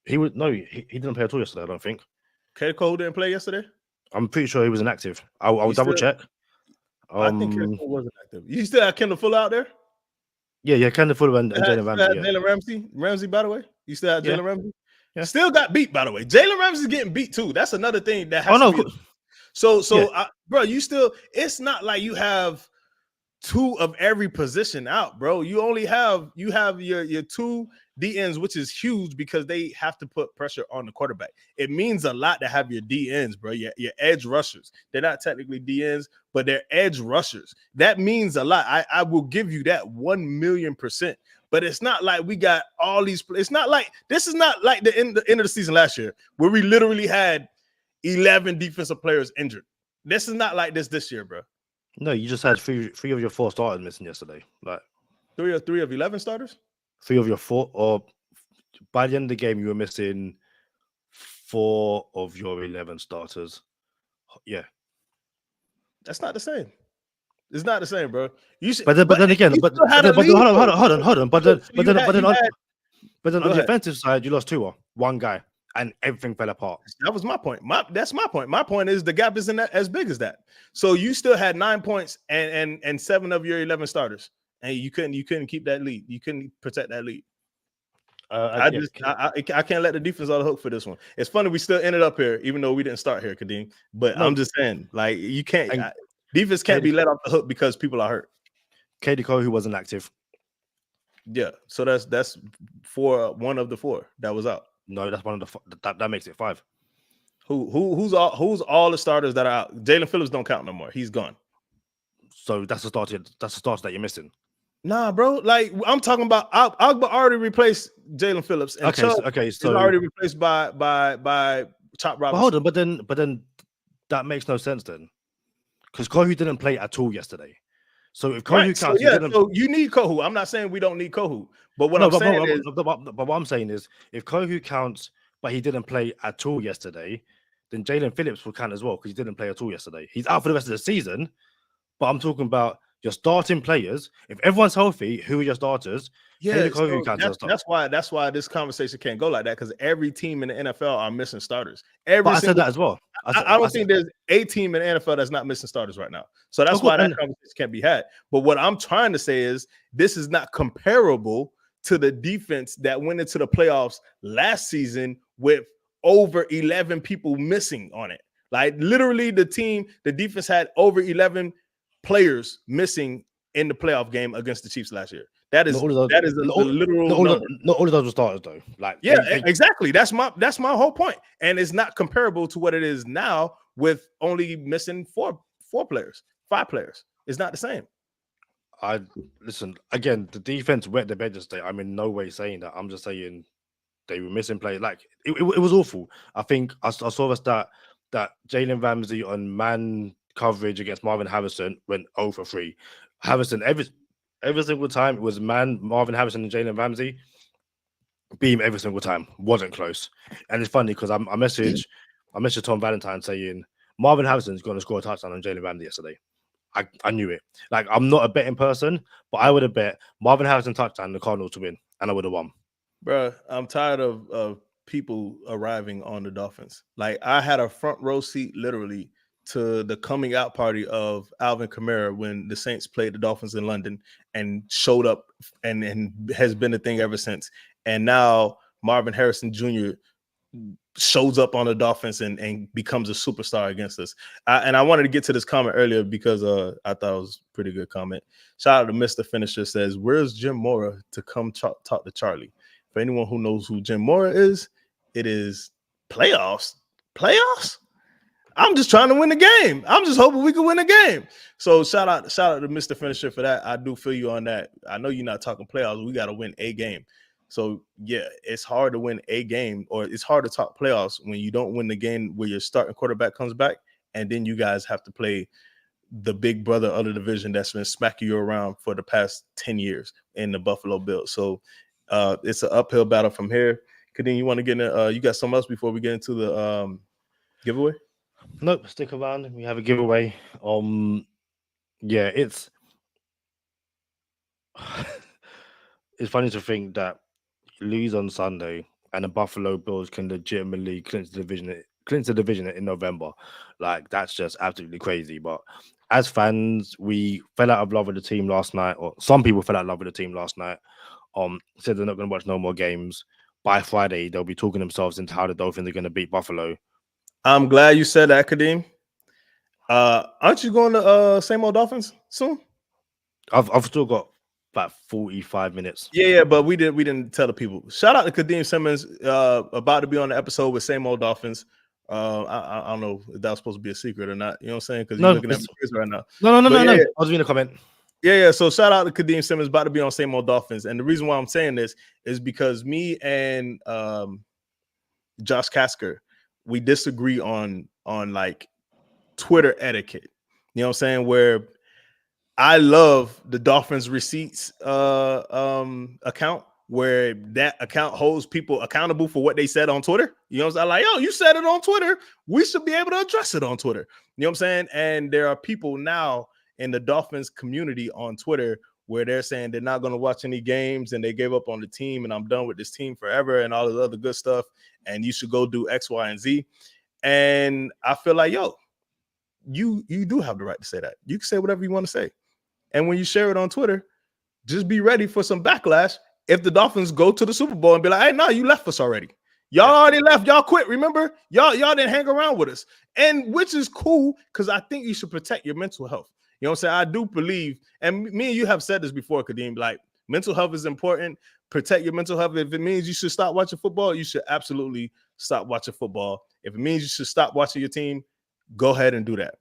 He didn't play at all yesterday. I don't think. K. Cole didn't play yesterday. I'm pretty sure he was inactive. I'll double check. I think K. Cole wasn't active. You still have Kendall Fuller out there? Yeah, Kendall Fuller and Jalen Ramsey. Jalen Ramsey, by the way. You still have Jalen Ramsey? Yeah. Still got beat, by the way. Jalen Ramsey's getting beat too. That's another thing that has to be. Bro, you still, it's not like you have 2 of every position out, bro. You only have your 2 DNs, which is huge because they have to put pressure on the quarterback. It means a lot to have your DNs, bro. Your edge rushers. They're not technically DNs, but they're edge rushers. That means a lot. I will give you that 1,000,000%. But it's not like we got all these. It's not like this is not like the end of the season last year where we literally had 11 defensive players injured. This is not like this year, bro. No, you just had three of your 4 starters missing yesterday. Like 3 of 11 starters. 3 of your 4, or by the end of the game, you were missing 4 of your 11 starters. Yeah, that's not the same. It's not the same, bro. You should, but then again, hold on. But then on the offensive side, you lost 2, 1 guy, and everything fell apart. That was my point. That's my point. My point is the gap isn't as big as that. So you still had 9 points and 7 of your 11 starters, and you couldn't keep that lead. You couldn't protect that lead. I can't let the defense on the hook for this one. It's funny we still ended up here, even though we didn't start here, Kadeem. But no, I'm just saying, like you can't. Defense can't be let off the hook because people are hurt. Katie Cole, who wasn't active. Yeah, so that's one of the 4 that was out. No, that's one of the that makes it 5. Who's all the starters that are out? Jalen Phillips don't count no more. He's gone. So that's the starter. That's the starter that you're missing. Nah, bro. Like I'm talking about, Agba already replaced Jalen Phillips, and So is already replaced by Chop Robinson. Hold on, but then that makes no sense then, because Kohu didn't play at all yesterday. So if Kohu counts, so you need Kohu. I'm not saying we don't need Kohu, but what I'm saying is, but what I'm saying is, if Kohu counts, but he didn't play at all yesterday, then Jalen Phillips will count as well because he didn't play at all yesterday. He's out for the rest of the season. But I'm talking about your starting players. If everyone's healthy, who are your starters? Yeah, so that's why this conversation can't go like that, because every team in the NFL are missing starters. But I said that as well. I don't think there's a team in the NFL that's not missing starters right now. So that's why that conversation can't be had. But what I'm trying to say is this is not comparable to the defense that went into the playoffs last season with over 11 people missing on it. Like literally the defense had over 11 players missing in the playoff game against the Chiefs last year. That is literal. Not all of those were starters though. Like exactly. That's my whole point. And it's not comparable to what it is now with only missing four players, 5 players. It's not the same. Listen again. The defense wet the bed yesterday. I'm in no way saying that. I'm just saying they were missing players. Like it was awful. I think I saw a stat that Jalen Ramsey on man coverage against Marvin Harrison went 0 for 3. Harrison every single time it was Marvin Harrison and Jalen Ramsey beam every single time. Wasn't close. And it's funny because I messaged Tom Valentine saying Marvin Harrison's going to score a touchdown on Jalen Ramsey yesterday. I knew it. Like I'm not a betting person, but I would have bet Marvin Harrison touchdown the Cardinals to win, and I would have won. Bro, I'm tired of people arriving on the Dolphins. Like I had a front row seat literally to the coming out party of Alvin Kamara when the Saints played the Dolphins in London and showed up and has been a thing ever since. And now Marvin Harrison Jr. shows up on the Dolphins and becomes a superstar against us. And I wanted to get to this comment earlier because I thought it was a pretty good comment. Shout out to Mr. Finisher says, where's Jim Mora to come talk to Charlie? For anyone who knows who Jim Mora is, it is playoffs. Playoffs? I'm just trying to win the game. I'm just hoping we can win the game. So shout out to Mr. Finisher for that. I do feel you on that. I know you're not talking playoffs. We got to win a game. So yeah, it's hard to win a game, or it's hard to talk playoffs when you don't win the game where your starting quarterback comes back, and then you guys have to play the big brother of the division that's been smacking you around for the past 10 years in the Buffalo Bills. So it's an uphill battle from here. Kadeem, you want to get in? You got something else before we get into the giveaway? Nope, stick around. We have a giveaway. Yeah, it's funny to think that you lose on Sunday and the Buffalo Bills can legitimately clinch the division in November. Like that's just absolutely crazy. But as fans, we fell out of love with the team last night, or some people fell out of love with the team last night. Said they're not going to watch no more games. By Friday, they'll be talking themselves into how the Dolphins are going to beat Buffalo. I'm glad you said that, Kadeem. Aren't you going to same old Dolphins soon? I've still got about 45 minutes. Yeah, but we didn't tell the people. Shout out to Kadeem Simmons, about to be on the episode with same old Dolphins. I don't know if that was supposed to be a secret or not. You know what I'm saying? Because you're looking at my face right now. No. I was reading a comment. Yeah. So shout out to Kadeem Simmons, about to be on same old Dolphins. And the reason why I'm saying this is because me and Josh Kasker, we disagree on like Twitter etiquette. You know what I'm saying? Where I love the Dolphins receipts account, where that account holds people accountable for what they said on Twitter. You know what I'm saying? Like, yo, you said it on Twitter. We should be able to address it on Twitter. You know what I'm saying? And there are people now in the Dolphins community on Twitter where they're saying they're not going to watch any games and they gave up on the team and I'm done with this team forever and all this other good stuff. And you should go do X, Y, and Z. And I feel like, yo, you do have the right to say that. You can say whatever you want to say. And when you share it on Twitter, just be ready for some backlash if the Dolphins go to the Super Bowl and be like, hey, no, you left us already. Y'all already left. Y'all quit. Remember, y'all didn't hang around with us, and which is cool because I think you should protect your mental health. You know what I'm saying? I do believe, and me and you have said this before, Kadeem. Like mental health is important. Protect your mental health. If it means you should stop watching football, you should absolutely stop watching football. If it means you should stop watching your team, go ahead and do that.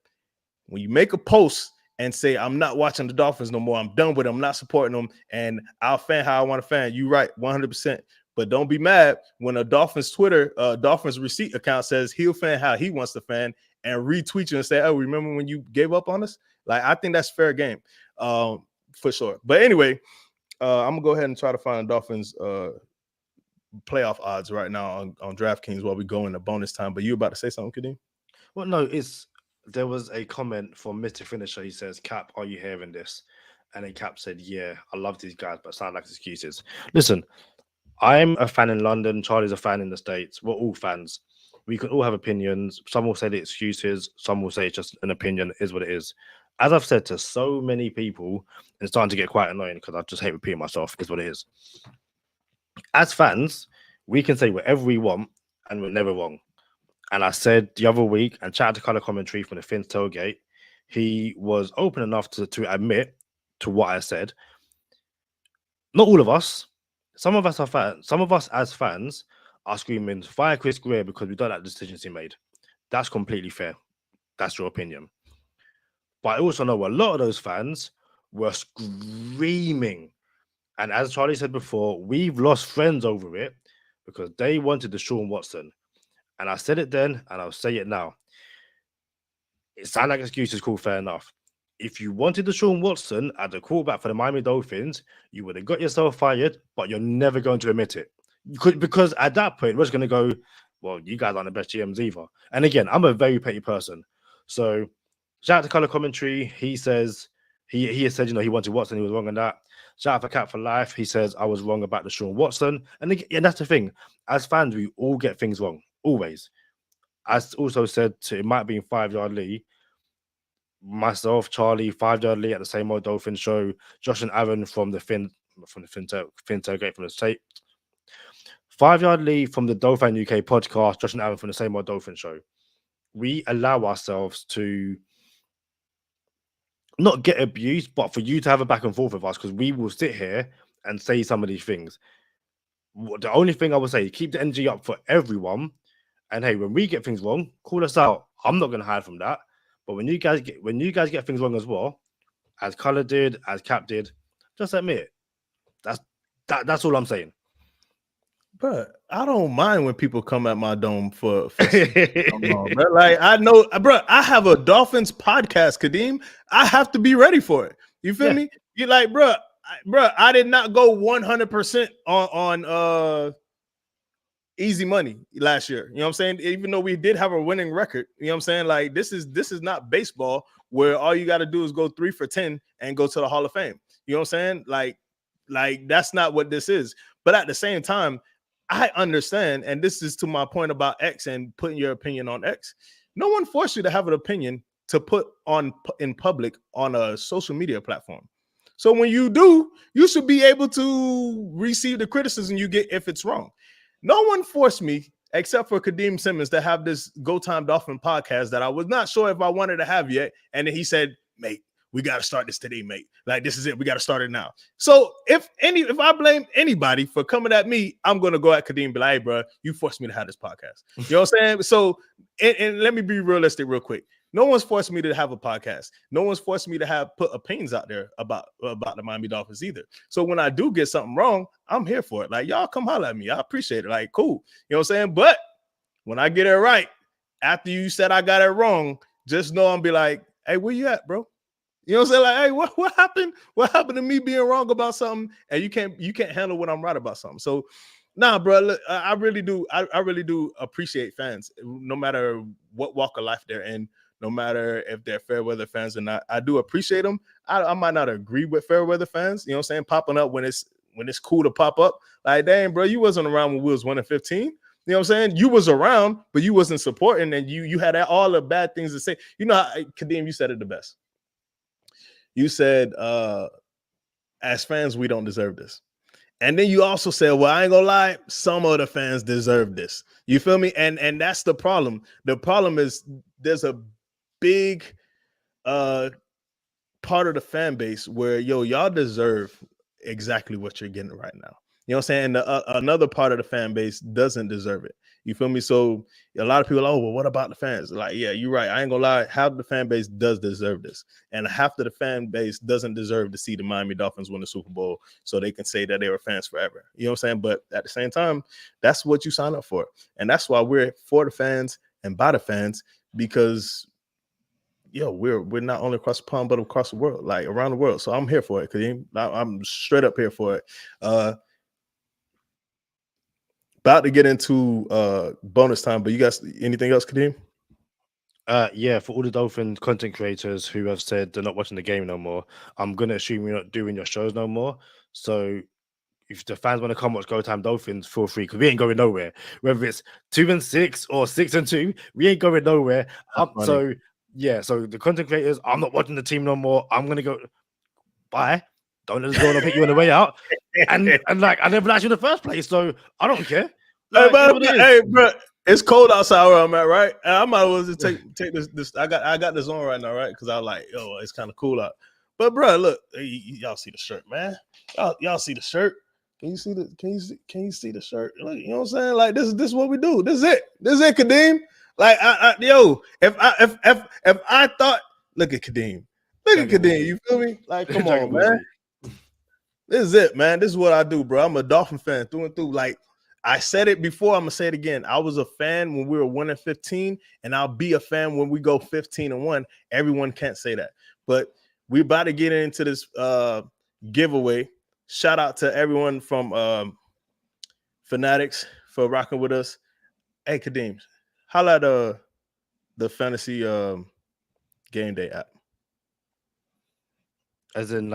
When you make a post and say, I'm not watching the Dolphins no more, I'm done with them, I'm not supporting them, and I'll fan how I want to fan, you right, 100%. But don't be mad when a Dolphins Twitter, Dolphins receipt account says he'll fan how he wants to fan and retweet you and say, oh, remember when you gave up on us? Like, I think that's fair game for sure. But anyway, I'm going to go ahead and try to find Dolphins playoff odds right now on DraftKings while we go into bonus time. But you about to say something, Kadeem? Well, no, there was a comment from Mr. Finisher. He says, Cap, are you hearing this? And then Cap said, yeah, I love these guys, but sound like excuses. Listen, I'm a fan in London. Charlie's a fan in the States. We're all fans. We can all have opinions. Some will say the excuses. Some will say it's just an opinion. It is what it is. As I've said to so many people, it's starting to get quite annoying because I just hate repeating myself. It's what it is. As fans, we can say whatever we want and we're never wrong. And I said the other week, and shout out to Color Commentary from the Finns tailgate, he was open enough to admit to what I said. Not all of us. Some of us are fans. Some of us as fans are screaming, fire Chris Greer because we don't like the decisions he made. That's completely fair. That's your opinion. But I also know a lot of those fans were screaming. And as Charlie said before, we've lost friends over it because they wanted the Sean Watson. And I said it then, and I'll say it now. It sounds like excuses, cool, fair enough. If you wanted the Sean Watson as a quarterback for the Miami Dolphins, you would have got yourself fired, but you're never going to admit it. Because at that point, we're just going to go, well, you guys aren't the best GMs either. And again, I'm a very petty person. So shout out to Color Commentary. He says, he has said, he wanted Watson, he was wrong on that. Shout out for Cat for Life. He says, I was wrong about the Sean Watson. And again, that's the thing. As fans, we all get things wrong. Always. As also said, it might be in 5 Yard Lee. Myself, Charlie, 5 Yard Lee at the same old Dolphin show. Josh and Aaron from the Fin tailgate from the state. 5 Yard Lee from the Dolphin UK podcast. Josh and Aaron from the same old Dolphin show. We allow ourselves to not get abused, but for you to have a back and forth with us because we will sit here and say some of these things. The only thing I would say, keep the energy up for everyone. And hey, when we get things wrong, call us out. I'm not going to hide from that. But when you guys get things wrong as well, as Color did, as Cap did, just admit it. That's all I'm saying. But I don't mind when people come at my dome for like I know, bro. I have a Dolphins podcast, Kadeem. I have to be ready for it. You feel me? You like, bro. I did not go 100% on easy money last year. You know what I'm saying? Even though we did have a winning record, you know what I'm saying? Like this is not baseball where all you got to do is go 3 for 10 and go to the Hall of Fame. You know what I'm saying? Like that's not what this is. But at the same time, I understand, and this is to my point about X and putting your opinion on X. No one forced you to have an opinion to put on in public on a social media platform. So when you do, you should be able to receive the criticism you get if it's wrong. No one forced me, except for Kadeem Simmons, to have this Go Time Dolphin podcast that I was not sure if I wanted to have yet. And then he said, mate, we got to start this today, mate. Like, this is it. We got to start it now. So if I blame anybody for coming at me, I'm going to go at Kadeem and be like, hey, bro, you forced me to have this podcast. You know what I'm saying? So, and let me be realistic real quick. No one's forced me to have a podcast. No one's forced me to put opinions out there about the Miami Dolphins either. So when I do get something wrong, I'm here for it. Like, y'all come holler at me. I appreciate it. Like, cool. You know what I'm saying? But when I get it right, after you said I got it wrong, just know I'm be like, hey, where you at, bro? You know what I'm saying? Like, hey, what happened? What happened to me being wrong about something? And you can't handle when I'm right about something. So, nah, bro, look, I really do. I really do appreciate fans, no matter what walk of life they're in, no matter if they're fair weather fans or not. I do appreciate them. I might not agree with fair weather fans. You know what I'm saying? Popping up when it's cool to pop up. Like, dang, bro, you wasn't around when we was 1-15. You know what I'm saying? You was around, but you wasn't supporting, and you had all the bad things to say. You know, Kadeem, you said it the best. You said, as fans, we don't deserve this. And then you also said, well, I ain't gonna lie, some of the fans deserve this. You feel me? And that's the problem. The problem is there's a big part of the fan base where y'all deserve exactly what you're getting right now. You know what I'm saying? Another part of the fan base doesn't deserve it. You feel me? So a lot of people are, oh, well, what about the fans? Like, yeah, you're right. I ain't gonna lie. Half the fan base does deserve this. And half of the fan base doesn't deserve to see the Miami Dolphins win the Super Bowl so they can say that they were fans forever. You know what I'm saying? But at the same time, that's what you sign up for. And that's why we're for the fans and by the fans, because we're not only across the pond, but across the world, like around the world. So I'm here for it, Kadeem. I'm straight up here for it. About to get into bonus time, but you guys, anything else, Kadeem? Yeah, for all the Dolphin content creators who have said they're not watching the game no more, I'm gonna assume you're not doing your shows no more. So if the fans want to come watch Go Time Dolphins, feel free, because we ain't going nowhere. Whether it's 2-6 or 6-2, we ain't going nowhere. So yeah, so the content creators, I'm not watching the team no more. I'm gonna go. Bye. Don't let us go and I'll pick you on the way out. And like I never liked you in the first place, so I don't care. Like, hey, bro, it's cold outside where I'm at, right? And I might as well just take this. I got this on right now, right? Because I like, it's kind of cool out. But bro, look, y'all see the shirt, man. Y'all see the shirt. Can you see the shirt? Look, you know what I'm saying? Like this is what we do. This is it, Kadeem. Like if I thought, look at Kadeem. Look at Kadeem. You feel me? Like, come on, man. This is it, man. This is what I do, bro. I'm a Dolphin fan through and through. Like I said it before, I'm gonna say it again. I was a fan when we were 1-15, and I'll be a fan when we go 15-1. Everyone can't say that, but we're about to get into this giveaway. Shout out to everyone from Fanatics for rocking with us. Hey, Kadeem, highlight the fantasy game day app. As in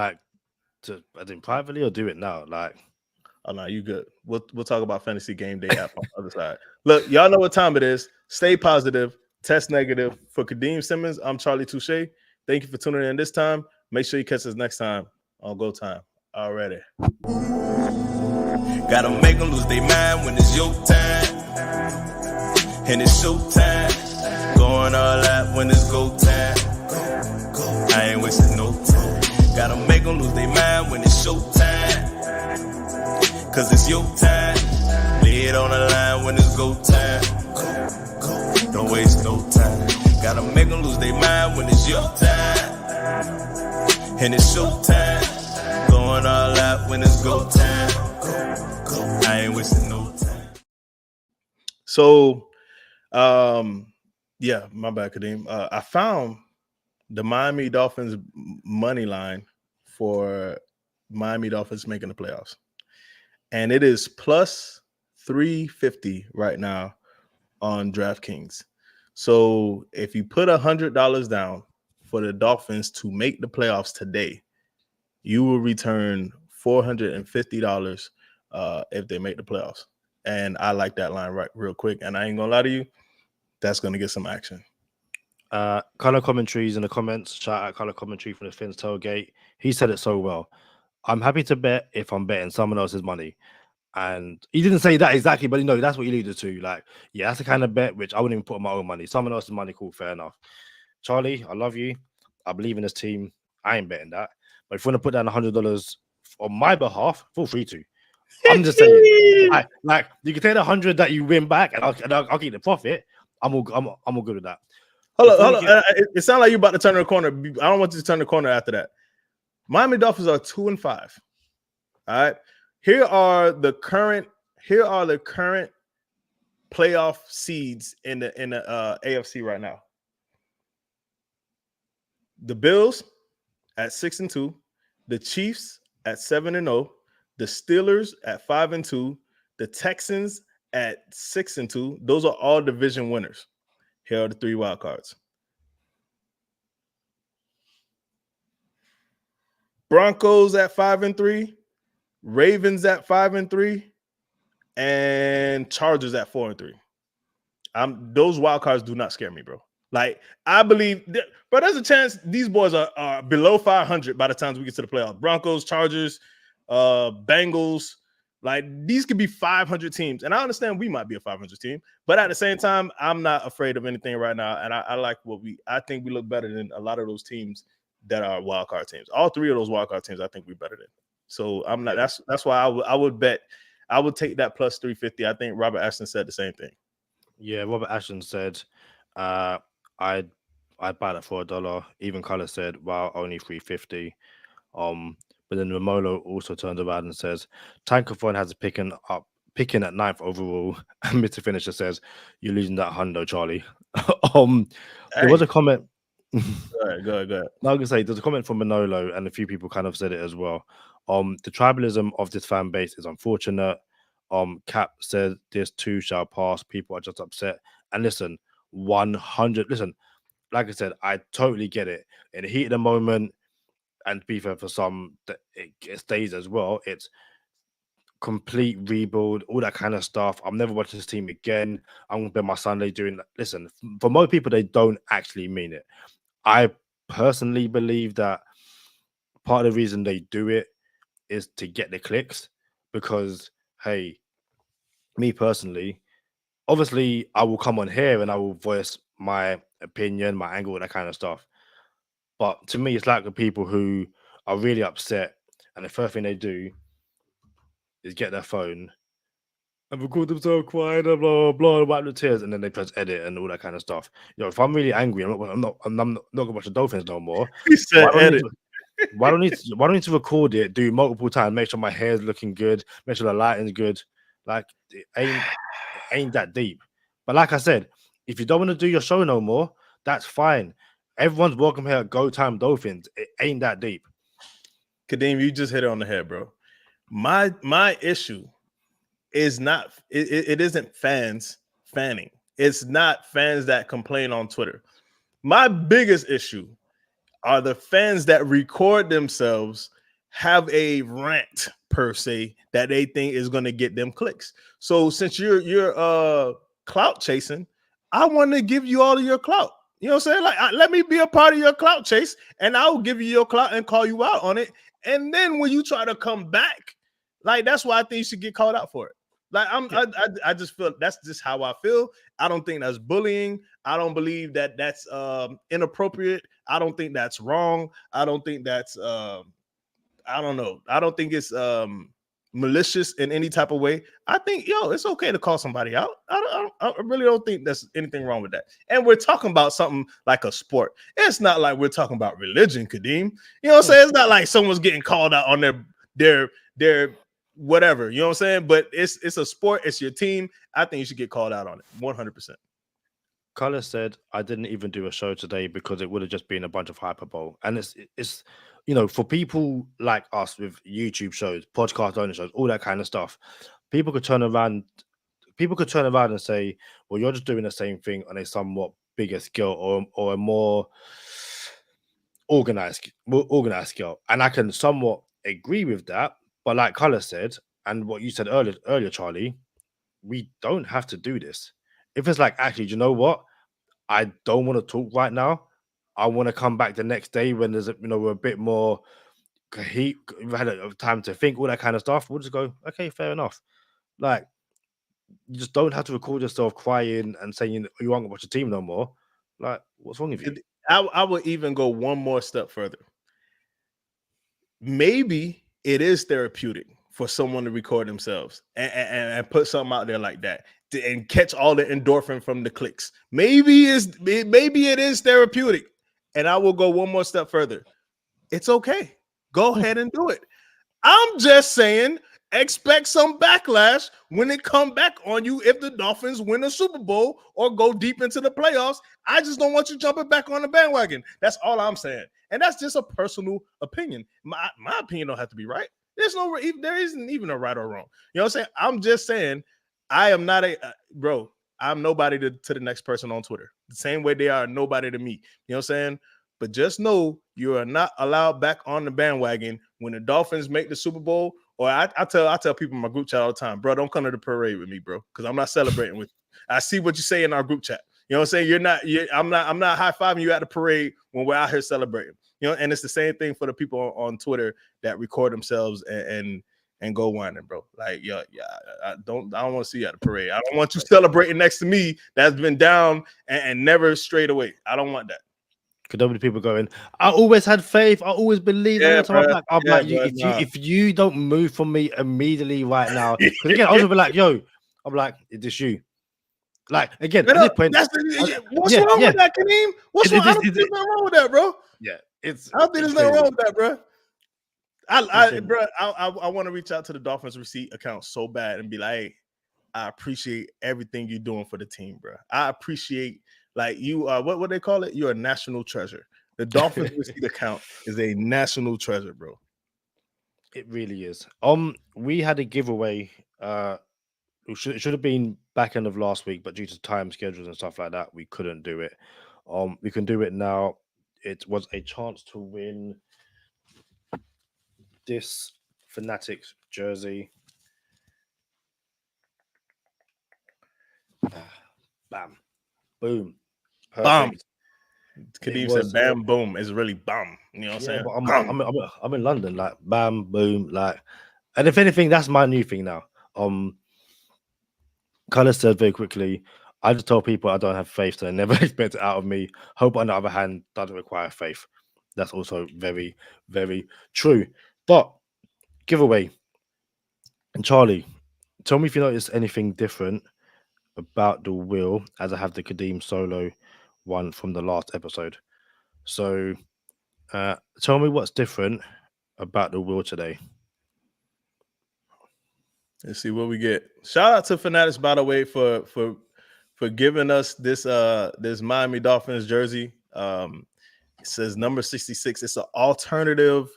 privately or do it now? Like, oh no, you good. We'll talk about fantasy game day app on the other side. Look, y'all know what time it is. Stay positive, test negative. For Kadeem Simmons, I'm Charlie Touche. Thank you for tuning in this time. Make sure you catch us next time on Go Time. Already. Gotta make them lose their mind when it's your time. And it's show time. Going all out when it's go time. I ain't wasting no time. Gotta make them lose their mind when it's show time. Cause it's your time. Lay it on the line when it's go time. Don't waste no time. Gotta make them lose their mind when it's your time. And it's show time. Going all out when it's go time. I ain't wasting no time. So, yeah, my bad, Kadeem. I found the Miami Dolphins money line for Miami Dolphins making the playoffs, and it is plus 350 right now on DraftKings. So, if you put $100 down for the Dolphins to make the playoffs today, you will return $450 if they make the playoffs. And I like that line right real quick. And I ain't gonna lie to you, that's gonna get some action. Color commentaries in the comments. Shout out Color Commentary from the Fins Tailgate. He said it so well. I'm happy to bet if I'm betting someone else's money. And he didn't say that exactly, but that's what he alluded to. Like, yeah, that's the kind of bet which I wouldn't even put on my own money. Someone else's money, cool, fair enough. Charlie, I love you. I believe in this team. I ain't betting that. But if you want to put down $100 on my behalf, feel free to. I'm just saying, like you can take the 100 that you win back, and I'll keep the profit. I'm all good with that. Hold on. It sounds like you're about to turn the corner. I don't want you to turn the corner after that. Miami Dolphins are 2-5. All right. Here are the current playoff seeds in the AFC right now. The Bills at 6-2, the Chiefs at 7-0, the Steelers at 5-2, the Texans at 6-2. Those are all division winners. Here are the 3 wild cards. Broncos at 5-3, Ravens at 5-3, and Chargers at 4-3. Those wild cards do not scare me, bro. Like, I believe, but there's a chance these boys are below 500 by the time we get to the playoffs. Broncos, Chargers, Bengals, Like these could be 500 teams, and I understand we might be a 500 team, but at the same time, I'm not afraid of anything right now, and I like I think we look better than a lot of those teams that are wild card teams. All three of those wild card teams, I think we're better than. So I'm not. That's why I would bet. I would take that plus 350. I think Robert Ashton said the same thing. Yeah, Robert Ashton said, I'd buy that for $1. Even Color said, wow, only 350. But then Romolo also turns around and says, Tankathon has a picking at 9th overall. And Mr. Finisher says, you're losing that hundo, Charlie. There was a comment. Go ahead. No, I'm gonna say there's a comment from Manolo, and a few people kind of said it as well. The tribalism of this fan base is unfortunate. Cap said this too shall pass. People are just upset. And listen, 100. Listen, like I said, I totally get it. In the heat of the moment, and to be fair, for some, it stays as well. It's complete rebuild, all that kind of stuff. I'm never watching this team again. I'm gonna spend my Sunday doing that. Listen, for most people, they don't actually mean it. I personally believe that part of the reason they do it is to get the clicks, because hey, me personally, obviously I will come on here and I will voice my opinion, my angle, that kind of stuff. But to me, it's like the people who are really upset and the first thing they do is get their phone and record themselves crying, blah blah blah, wipe the tears, and then they press edit and all that kind of stuff. If I'm really angry, I'm not gonna watch the Dolphins no more. He said edit. Why don't I need to record it, do multiple times, make sure my hair's looking good, make sure the lighting's good. Like it ain't that deep. But like I said, if you don't want to do your show no more, that's fine. Everyone's welcome here at Go Time Dolphins. It ain't that deep. Kadeem, you just hit it on the head, bro. My issue is not it isn't fans fanning. It's not fans that complain on Twitter. My biggest issue are the fans that record themselves, have a rant per se that they think is going to get them clicks. So since you're clout chasing, I want to give you all of your clout. You know what I'm saying? Like, let me be a part of your clout chase, and I'll give you your clout and call you out on it. And then when you try to come back, like, that's why I think you should get called out for it. Like, I just feel that's just how I feel. I don't think that's bullying. I don't believe that that's inappropriate. I don't think that's wrong. I don't think that's I don't know. I don't think it's malicious in any type of way. I think, it's okay to call somebody out. I really don't think there's anything wrong with that. And we're talking about something like a sport. It's not like we're talking about religion, Kadeem. You know what I'm saying? It's not like someone's getting called out on their whatever. You know what I'm saying? But it's a sport. It's your team. I think you should get called out on it 100%. Carla said, I didn't even do a show today because it would have just been a bunch of hyperbole. And it's for people like us with YouTube shows, podcast owner shows, all that kind of stuff, people could turn around and say, well, you're just doing the same thing on a somewhat bigger scale or a more organized scale. And I can somewhat agree with that. But like Carla said, and what you said earlier, Charlie, we don't have to do this. If it's like, actually, you know what? I don't want to talk right now. I want to come back the next day when there's we're a bit more heat. We've had a time to think, all that kind of stuff. We'll just go, okay, fair enough. Like, you just don't have to record yourself crying and saying you won't watch the team no more. Like, what's wrong with you? I would even go one more step further. Maybe it is therapeutic for someone to record themselves and put something out there like that and catch all the endorphin from the clicks. Maybe it is therapeutic. And I will go one more step further. It's okay. Go ahead and do it. I'm just saying, expect some backlash when it come back on you if the Dolphins win a Super Bowl or go deep into the playoffs. I just don't want you jumping back on the bandwagon. That's all I'm saying. And that's just a personal opinion. My opinion don't have to be right. There isn't even a right or wrong. You know what I'm saying? I'm just saying I am not bro. I'm nobody to the next person on Twitter. The same way they are nobody to me. You know what I'm saying? But just know you are not allowed back on the bandwagon when the Dolphins make the Super Bowl. Or I tell people in my group chat all the time, bro, don't come to the parade with me, bro, because I'm not celebrating with you. I see what you say in our group chat. You know what I'm saying? I'm not high-fiving you at the parade when we're out here celebrating. And it's the same thing for the people on Twitter that record themselves and and go whining, bro. Like, I don't want to see you at the parade. I don't want you celebrating next to me that's been down and never strayed away. I don't want that. Could there be people going, I always had faith, I always believed. Yeah, I'm like, if you don't move from me immediately right now, because again, I was gonna be like, yo, I'm like, is this you? Like, again, at this point, what's wrong with that, Kadeem? What's wrong? I don't think there's nothing wrong with that, bro. Yeah, I don't think there's nothing wrong with that, bro. I want to reach out to the Dolphins receipt account so bad and be like, hey, I appreciate everything you're doing for the team, bro. I appreciate, like, you are what they call it? You're a national treasure. The Dolphins receipt account is a national treasure, bro. It really is. We had a giveaway. It should have been back end of last week, but due to time schedules and stuff like that, we couldn't do it. We can do it now. It was a chance to win this Fanatics jersey. Bam, boom, perfect. Bam. Kadeem said, "Bam, boom." It's really bam. You know what I'm saying? But I'm in London, like bam, boom, like. And if anything, that's my new thing now. Color said very quickly, I just tell people I don't have faith, so they never expect it out of me. Hope, on the other hand, doesn't require faith. That's also very, very true. But giveaway. And Charlie, tell me if you noticed anything different about the wheel, as I have the Kadeem solo one from the last episode. So tell me what's different about the wheel today. Let's see what we get. Shout out to Fanatics, by the way, for giving us this this Miami Dolphins jersey. It says number 66. It's an alternative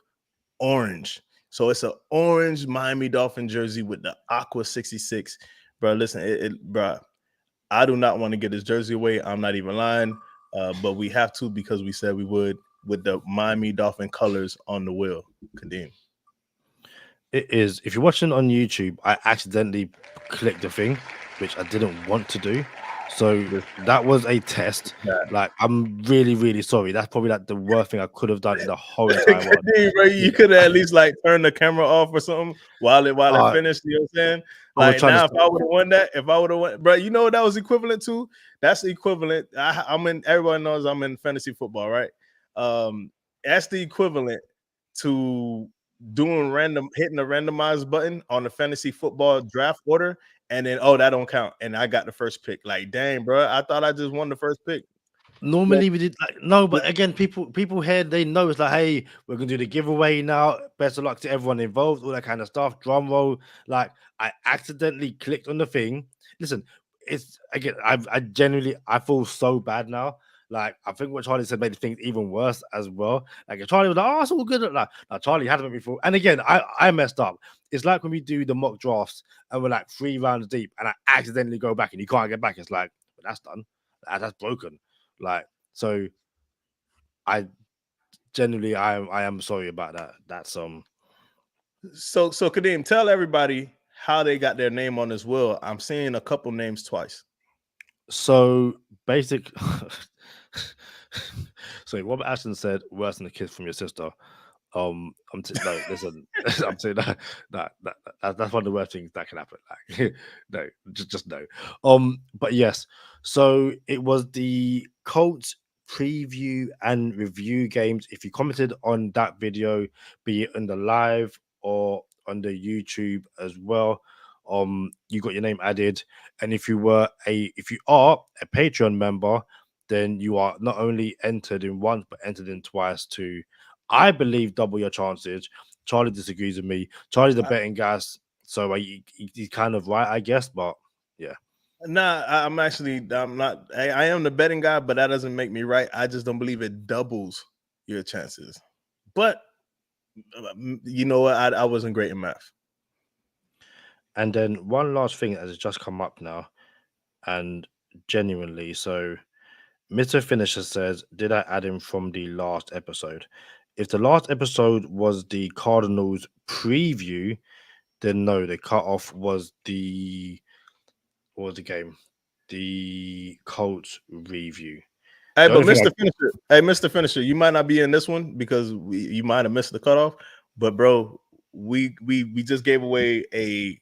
orange. So it's an orange Miami Dolphin jersey with the aqua 66. Bro, listen, bro, I do not want to get this jersey away. I'm not even lying. But we have to, because we said we would, with the Miami Dolphin colors on the wheel. Kadeem. It is. If you're watching on YouTube, I accidentally clicked the thing, which I didn't want to do. So that was a test. Yeah. Like, I'm really, really sorry. That's probably like the worst thing I could have done in the whole entire world. Bro, you could have at least like turned the camera off or something while it finished. You know what I'm saying? Like, now, if I would have won that, bro, you know what that was equivalent to? That's the equivalent. Everyone knows I'm in fantasy football, right? That's the equivalent to hitting the randomized button on the fantasy football draft order, and then that don't count, and I got the first pick. Like, dang, bro, I thought I just won the first pick. Normally we did but again, people here, they know it's like, hey, we're gonna do the giveaway now. Best of luck to everyone involved, all that kind of stuff. Drum roll. Like, I accidentally clicked on the thing. Listen, it's again, I genuinely feel so bad now. Like, I think what Charlie said made things even worse as well. Like, if Charlie was like, oh, it's all good. Like Charlie hadn't before. And again, I messed up. It's like when we do the mock drafts and we're like 3 rounds deep and I accidentally go back and you can't get back. It's like, well, that's done. That's broken. Like, so I genuinely, I am sorry about that. That's So Kadeem, tell everybody how they got their name on this wheel. I'm seeing a couple names twice. So basic. So Robert Ashton said, "Worse than the kiss from your sister." Listen, I'm saying that that's one of the worst things that can happen. Like, no, just no. But yes. So it was the Colts preview and review games. If you commented on that video, be it in the live or on the YouTube as well, you got your name added. And if you are a Patreon member, then you are not only entered in once, but entered in twice to, I believe, double your chances. Charlie disagrees with me. Charlie's the betting guy, so he's kind of right, I guess. But yeah. Nah, I'm not. I am the betting guy, but that doesn't make me right. I just don't believe it doubles your chances. But you know what? I wasn't great in math. And then one last thing that has just come up now, and genuinely, so Mr. Finisher says, did I add him from the last episode? If the last episode was the Cardinals preview, then no, the cutoff was the game? The Colts review. Hey, but Mr. Finisher, you might not be in this one because you might have missed the cutoff. But bro, we just gave away a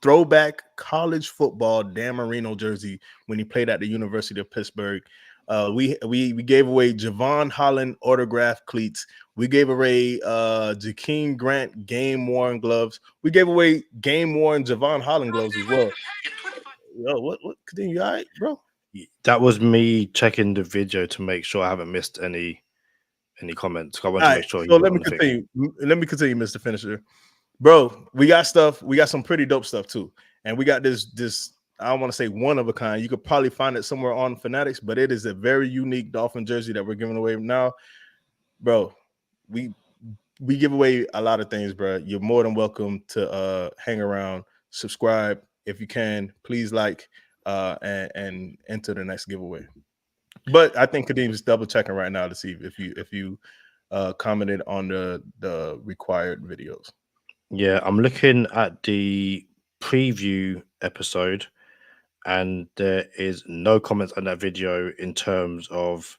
throwback college football Dan Marino jersey when he played at the University of Pittsburgh. We gave away Javon Holland autograph cleats. We gave away Jakeem Grant game worn gloves. We gave away game worn Javon Holland gloves as well. Yo, what? Continue, you all right, bro? That was me checking the video to make sure I haven't missed any comments. I want All to right, make sure. so let me continue. Let me continue, Mr. Finisher. Bro, we got stuff. We got some pretty dope stuff too, and we got this. I don't want to say one of a kind. You could probably find it somewhere on Fanatics, but it is a very unique Dolphin jersey that we're giving away now, bro. We give away a lot of things, bro. You're more than welcome to hang around, subscribe if you can. Please like and enter the next giveaway. But I think Kadeem is double checking right now to see if you commented on the required videos. Yeah, I'm looking at the preview episode, and there is no comments on that video in terms of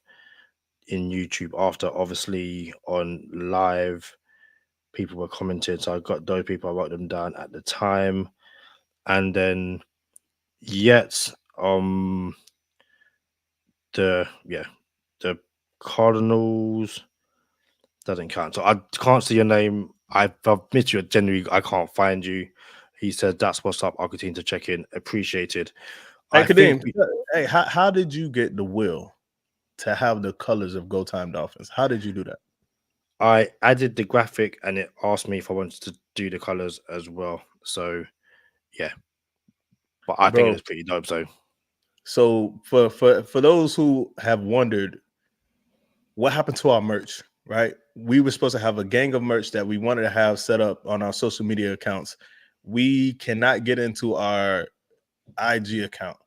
in YouTube. After obviously on live, people were commenting, so I got those people. I wrote them down at the time, and then yet the Cardinals doesn't count. So I can't see your name. I've missed you. Genuinely, I can't find you. He said, "That's what's up. I'll continue to check in. Appreciated." Hey, Kadeem, hey, how did you get the will to have the colors of Go Time Dolphins? How did you do that? I added the graphic, and it asked me if I wanted to do the colors as well. So, yeah. But I think it was pretty dope. So for those who have wondered what happened to our merch, right? We were supposed to have a gang of merch that we wanted to have set up on our social media accounts. We cannot get into our IG account,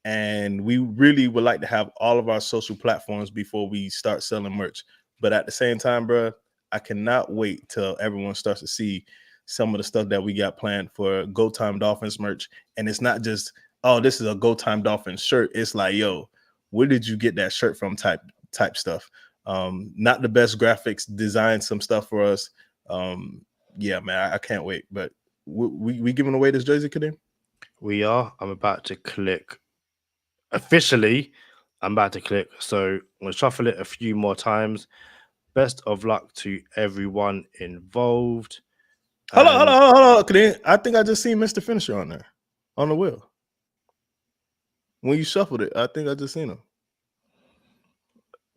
and we really would like to have all of our social platforms before we start selling merch. But at the same time, bro, I cannot wait till everyone starts to see some of the stuff that we got planned for Go Time Dolphins merch. And it's not just, oh, this is a Go Time Dolphins shirt. It's like, yo, where did you get that shirt from type stuff. Not the best graphics, design some stuff for us. Yeah, man, I can't wait. But we giving away this jersey, Kadeem? We are. I'm about to click. Officially, I'm about to click. So I'm going to shuffle it a few more times. Best of luck to everyone involved. Hold on, Kadeem. I think I just seen Mr. Finisher on there, on the wheel. When you shuffled it, I think I just seen him.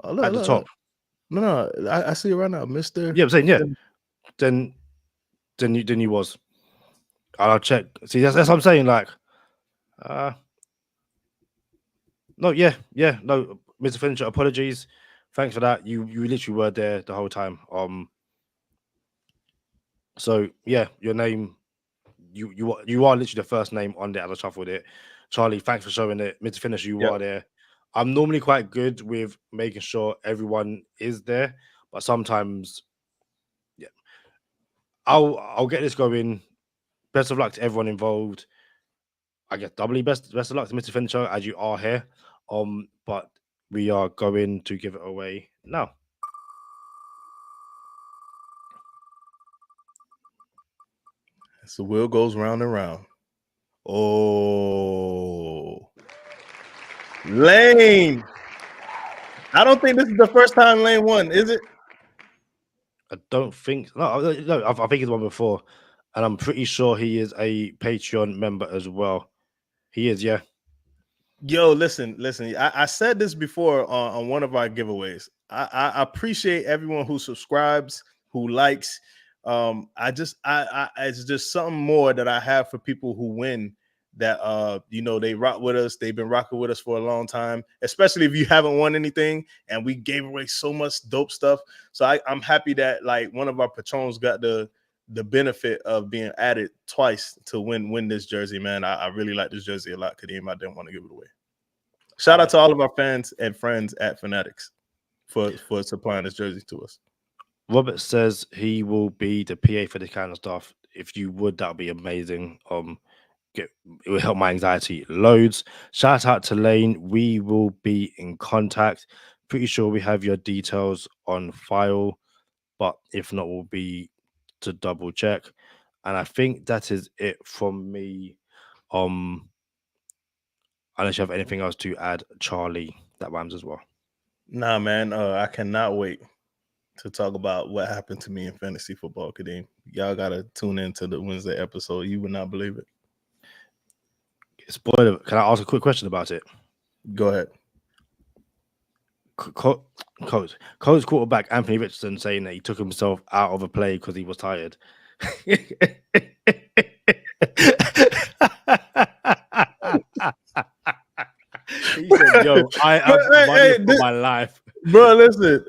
Oh, look, at the top. No, I see it right now, Mr. Yeah, I'm saying, yeah. Then you was. I'll check. See, that's what I'm saying. Like, no, yeah, no, Mr. Finisher, apologies. Thanks for that. You literally were there the whole time. So yeah, your name, you are literally the first name on there as I shuffled it. Charlie, thanks for showing it. Mr. Finisher, you are there. I'm normally quite good with making sure everyone is there, but sometimes, yeah. I'll get this going. Best of luck to everyone involved. I guess doubly best of luck to Mr. Finisher as you are here. But we are going to give it away now. So the wheel goes round and round. Oh, Lane. I don't think this is the first time Lane won, is it? I don't think. No, I think he's won before. And I'm pretty sure he is a Patreon member as well. He is, yeah. Yo, listen. I said this before on one of our giveaways. I appreciate everyone who subscribes, who likes. It's just something more that I have for people who win that they rock with us. They've been rocking with us for a long time, especially if you haven't won anything, and we gave away so much dope stuff. So I'm happy that like one of our patrons got the benefit of being added twice to win this jersey, man. I really like this jersey a lot, Kadeem. I didn't want to give it away. Shout out to all of our fans and friends at Fanatics for supplying this jersey to us. Robert says he will be the PA for the kind of stuff. If you would, that would be amazing. It will help my anxiety loads. Shout out to Lane. We will be in contact. Pretty sure we have your details on file, but if not, we'll be to double check. And I think that is it from me. Unless you have anything else to add, Charlie, that rhymes as well. Nah, man, I cannot wait to talk about what happened to me in fantasy football, Kadeem. Y'all gotta tune into the Wednesday episode. You would not believe it. Spoiler. Can I ask a quick question about it? Go ahead. Colts quarterback Anthony Richardson saying that he took himself out of a play because he was tired. He said, "Yo, I am running for my life, bro. Listen,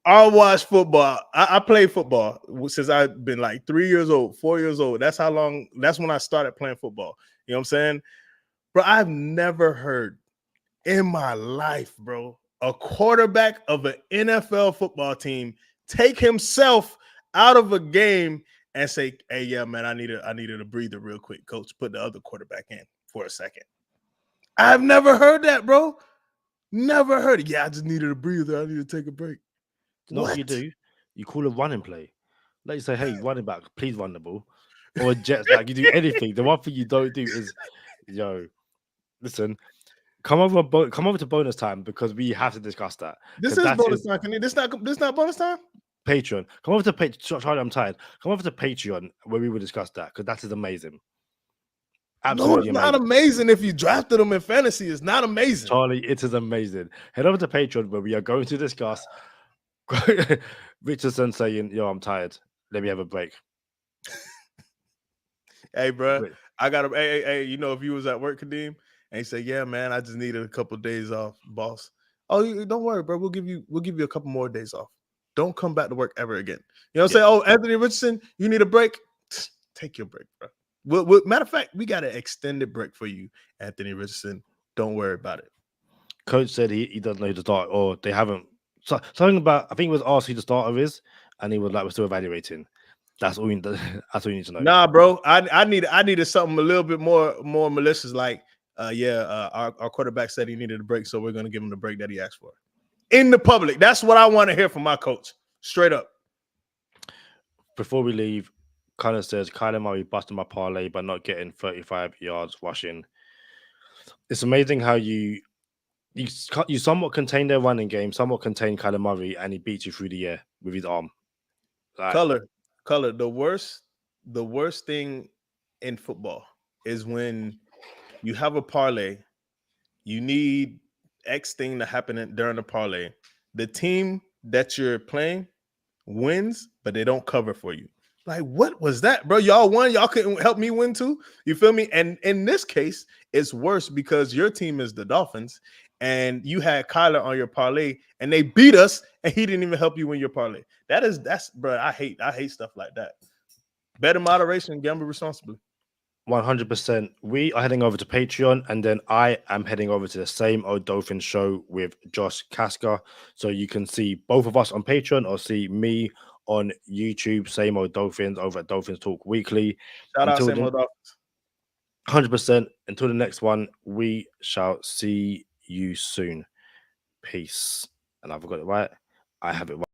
I watch football. I play football since I've been like 3 years old, 4 years old. That's how long. That's when I started playing football. You know what I'm saying, bro? I've never heard in my life, bro, a quarterback of an NFL football team take himself out of a game and say, "Hey, yeah, man, I needed a breather real quick. Coach, put the other quarterback in for a second." I've never heard that, bro. Never heard it. Yeah, I just needed a breather. I need to take a break. No, what you do? You call a running play. Like you say, "Hey, running back, please run the ball," or a jet stack. You do anything. The one thing you don't do is, yo, listen. Come over to bonus time because we have to discuss that. This is bonus time. This not bonus time? Patreon. Come over to Patreon. Charlie, I'm tired. Come over to Patreon where we will discuss that because that is amazing. Absolutely, no, it's not amazing if you drafted them in fantasy. It's not amazing. Charlie, it is amazing. Head over to Patreon where we are going to discuss Richardson saying, "Yo, I'm tired. Let me have a break." Hey, bro, I got to. Hey, you know, if you was at work, Kadeem, and you say, "Yeah, man, I just needed a couple of days off, boss." Oh, don't worry, bro. We'll give you a couple more days off. Don't come back to work ever again. You know what I'm saying? Oh, Anthony Richardson, you need a break? Take your break, bro. Matter of fact, we got an extended break for you, Anthony Richardson. Don't worry about it. Coach said he doesn't know who to start, or they haven't. Something about, I think it was asked who the starter is, and he was like, "We're still evaluating." That's all you need to know. Nah, bro. I needed something a little bit more malicious, like our quarterback said he needed a break, so we're gonna give him the break that he asked for. In the public. That's what I want to hear from my coach. Straight up. Before we leave, Connor says Kyler Murray busted my parlay by not getting 35 yards rushing. It's amazing how you somewhat contain their running game, somewhat contain Kyler Murray, and he beats you through the air with his arm. Like, color. The worst thing in football is when you have a parlay, you need X thing to happen during the parlay. The team that you're playing wins, but they don't cover for you. Like, what was that, bro? Y'all won. Y'all couldn't help me win too. You feel me? And in this case, it's worse because your team is the Dolphins, and you had Kyler on your parlay, and they beat us, and he didn't even help you win your parlay. That's, bro. I hate stuff like that. Better moderation, gamble responsibly. 100%. We are heading over to Patreon, and then I am heading over to the Same Old Dolphins show with Josh Kaska. So you can see both of us on Patreon or see me on YouTube, Same Old Dolphins, over at Dolphins Talk Weekly. Shout out Same Old Dolphins. 100%. Until the next one, we shall see you soon. Peace. And I've got it right. I have it right.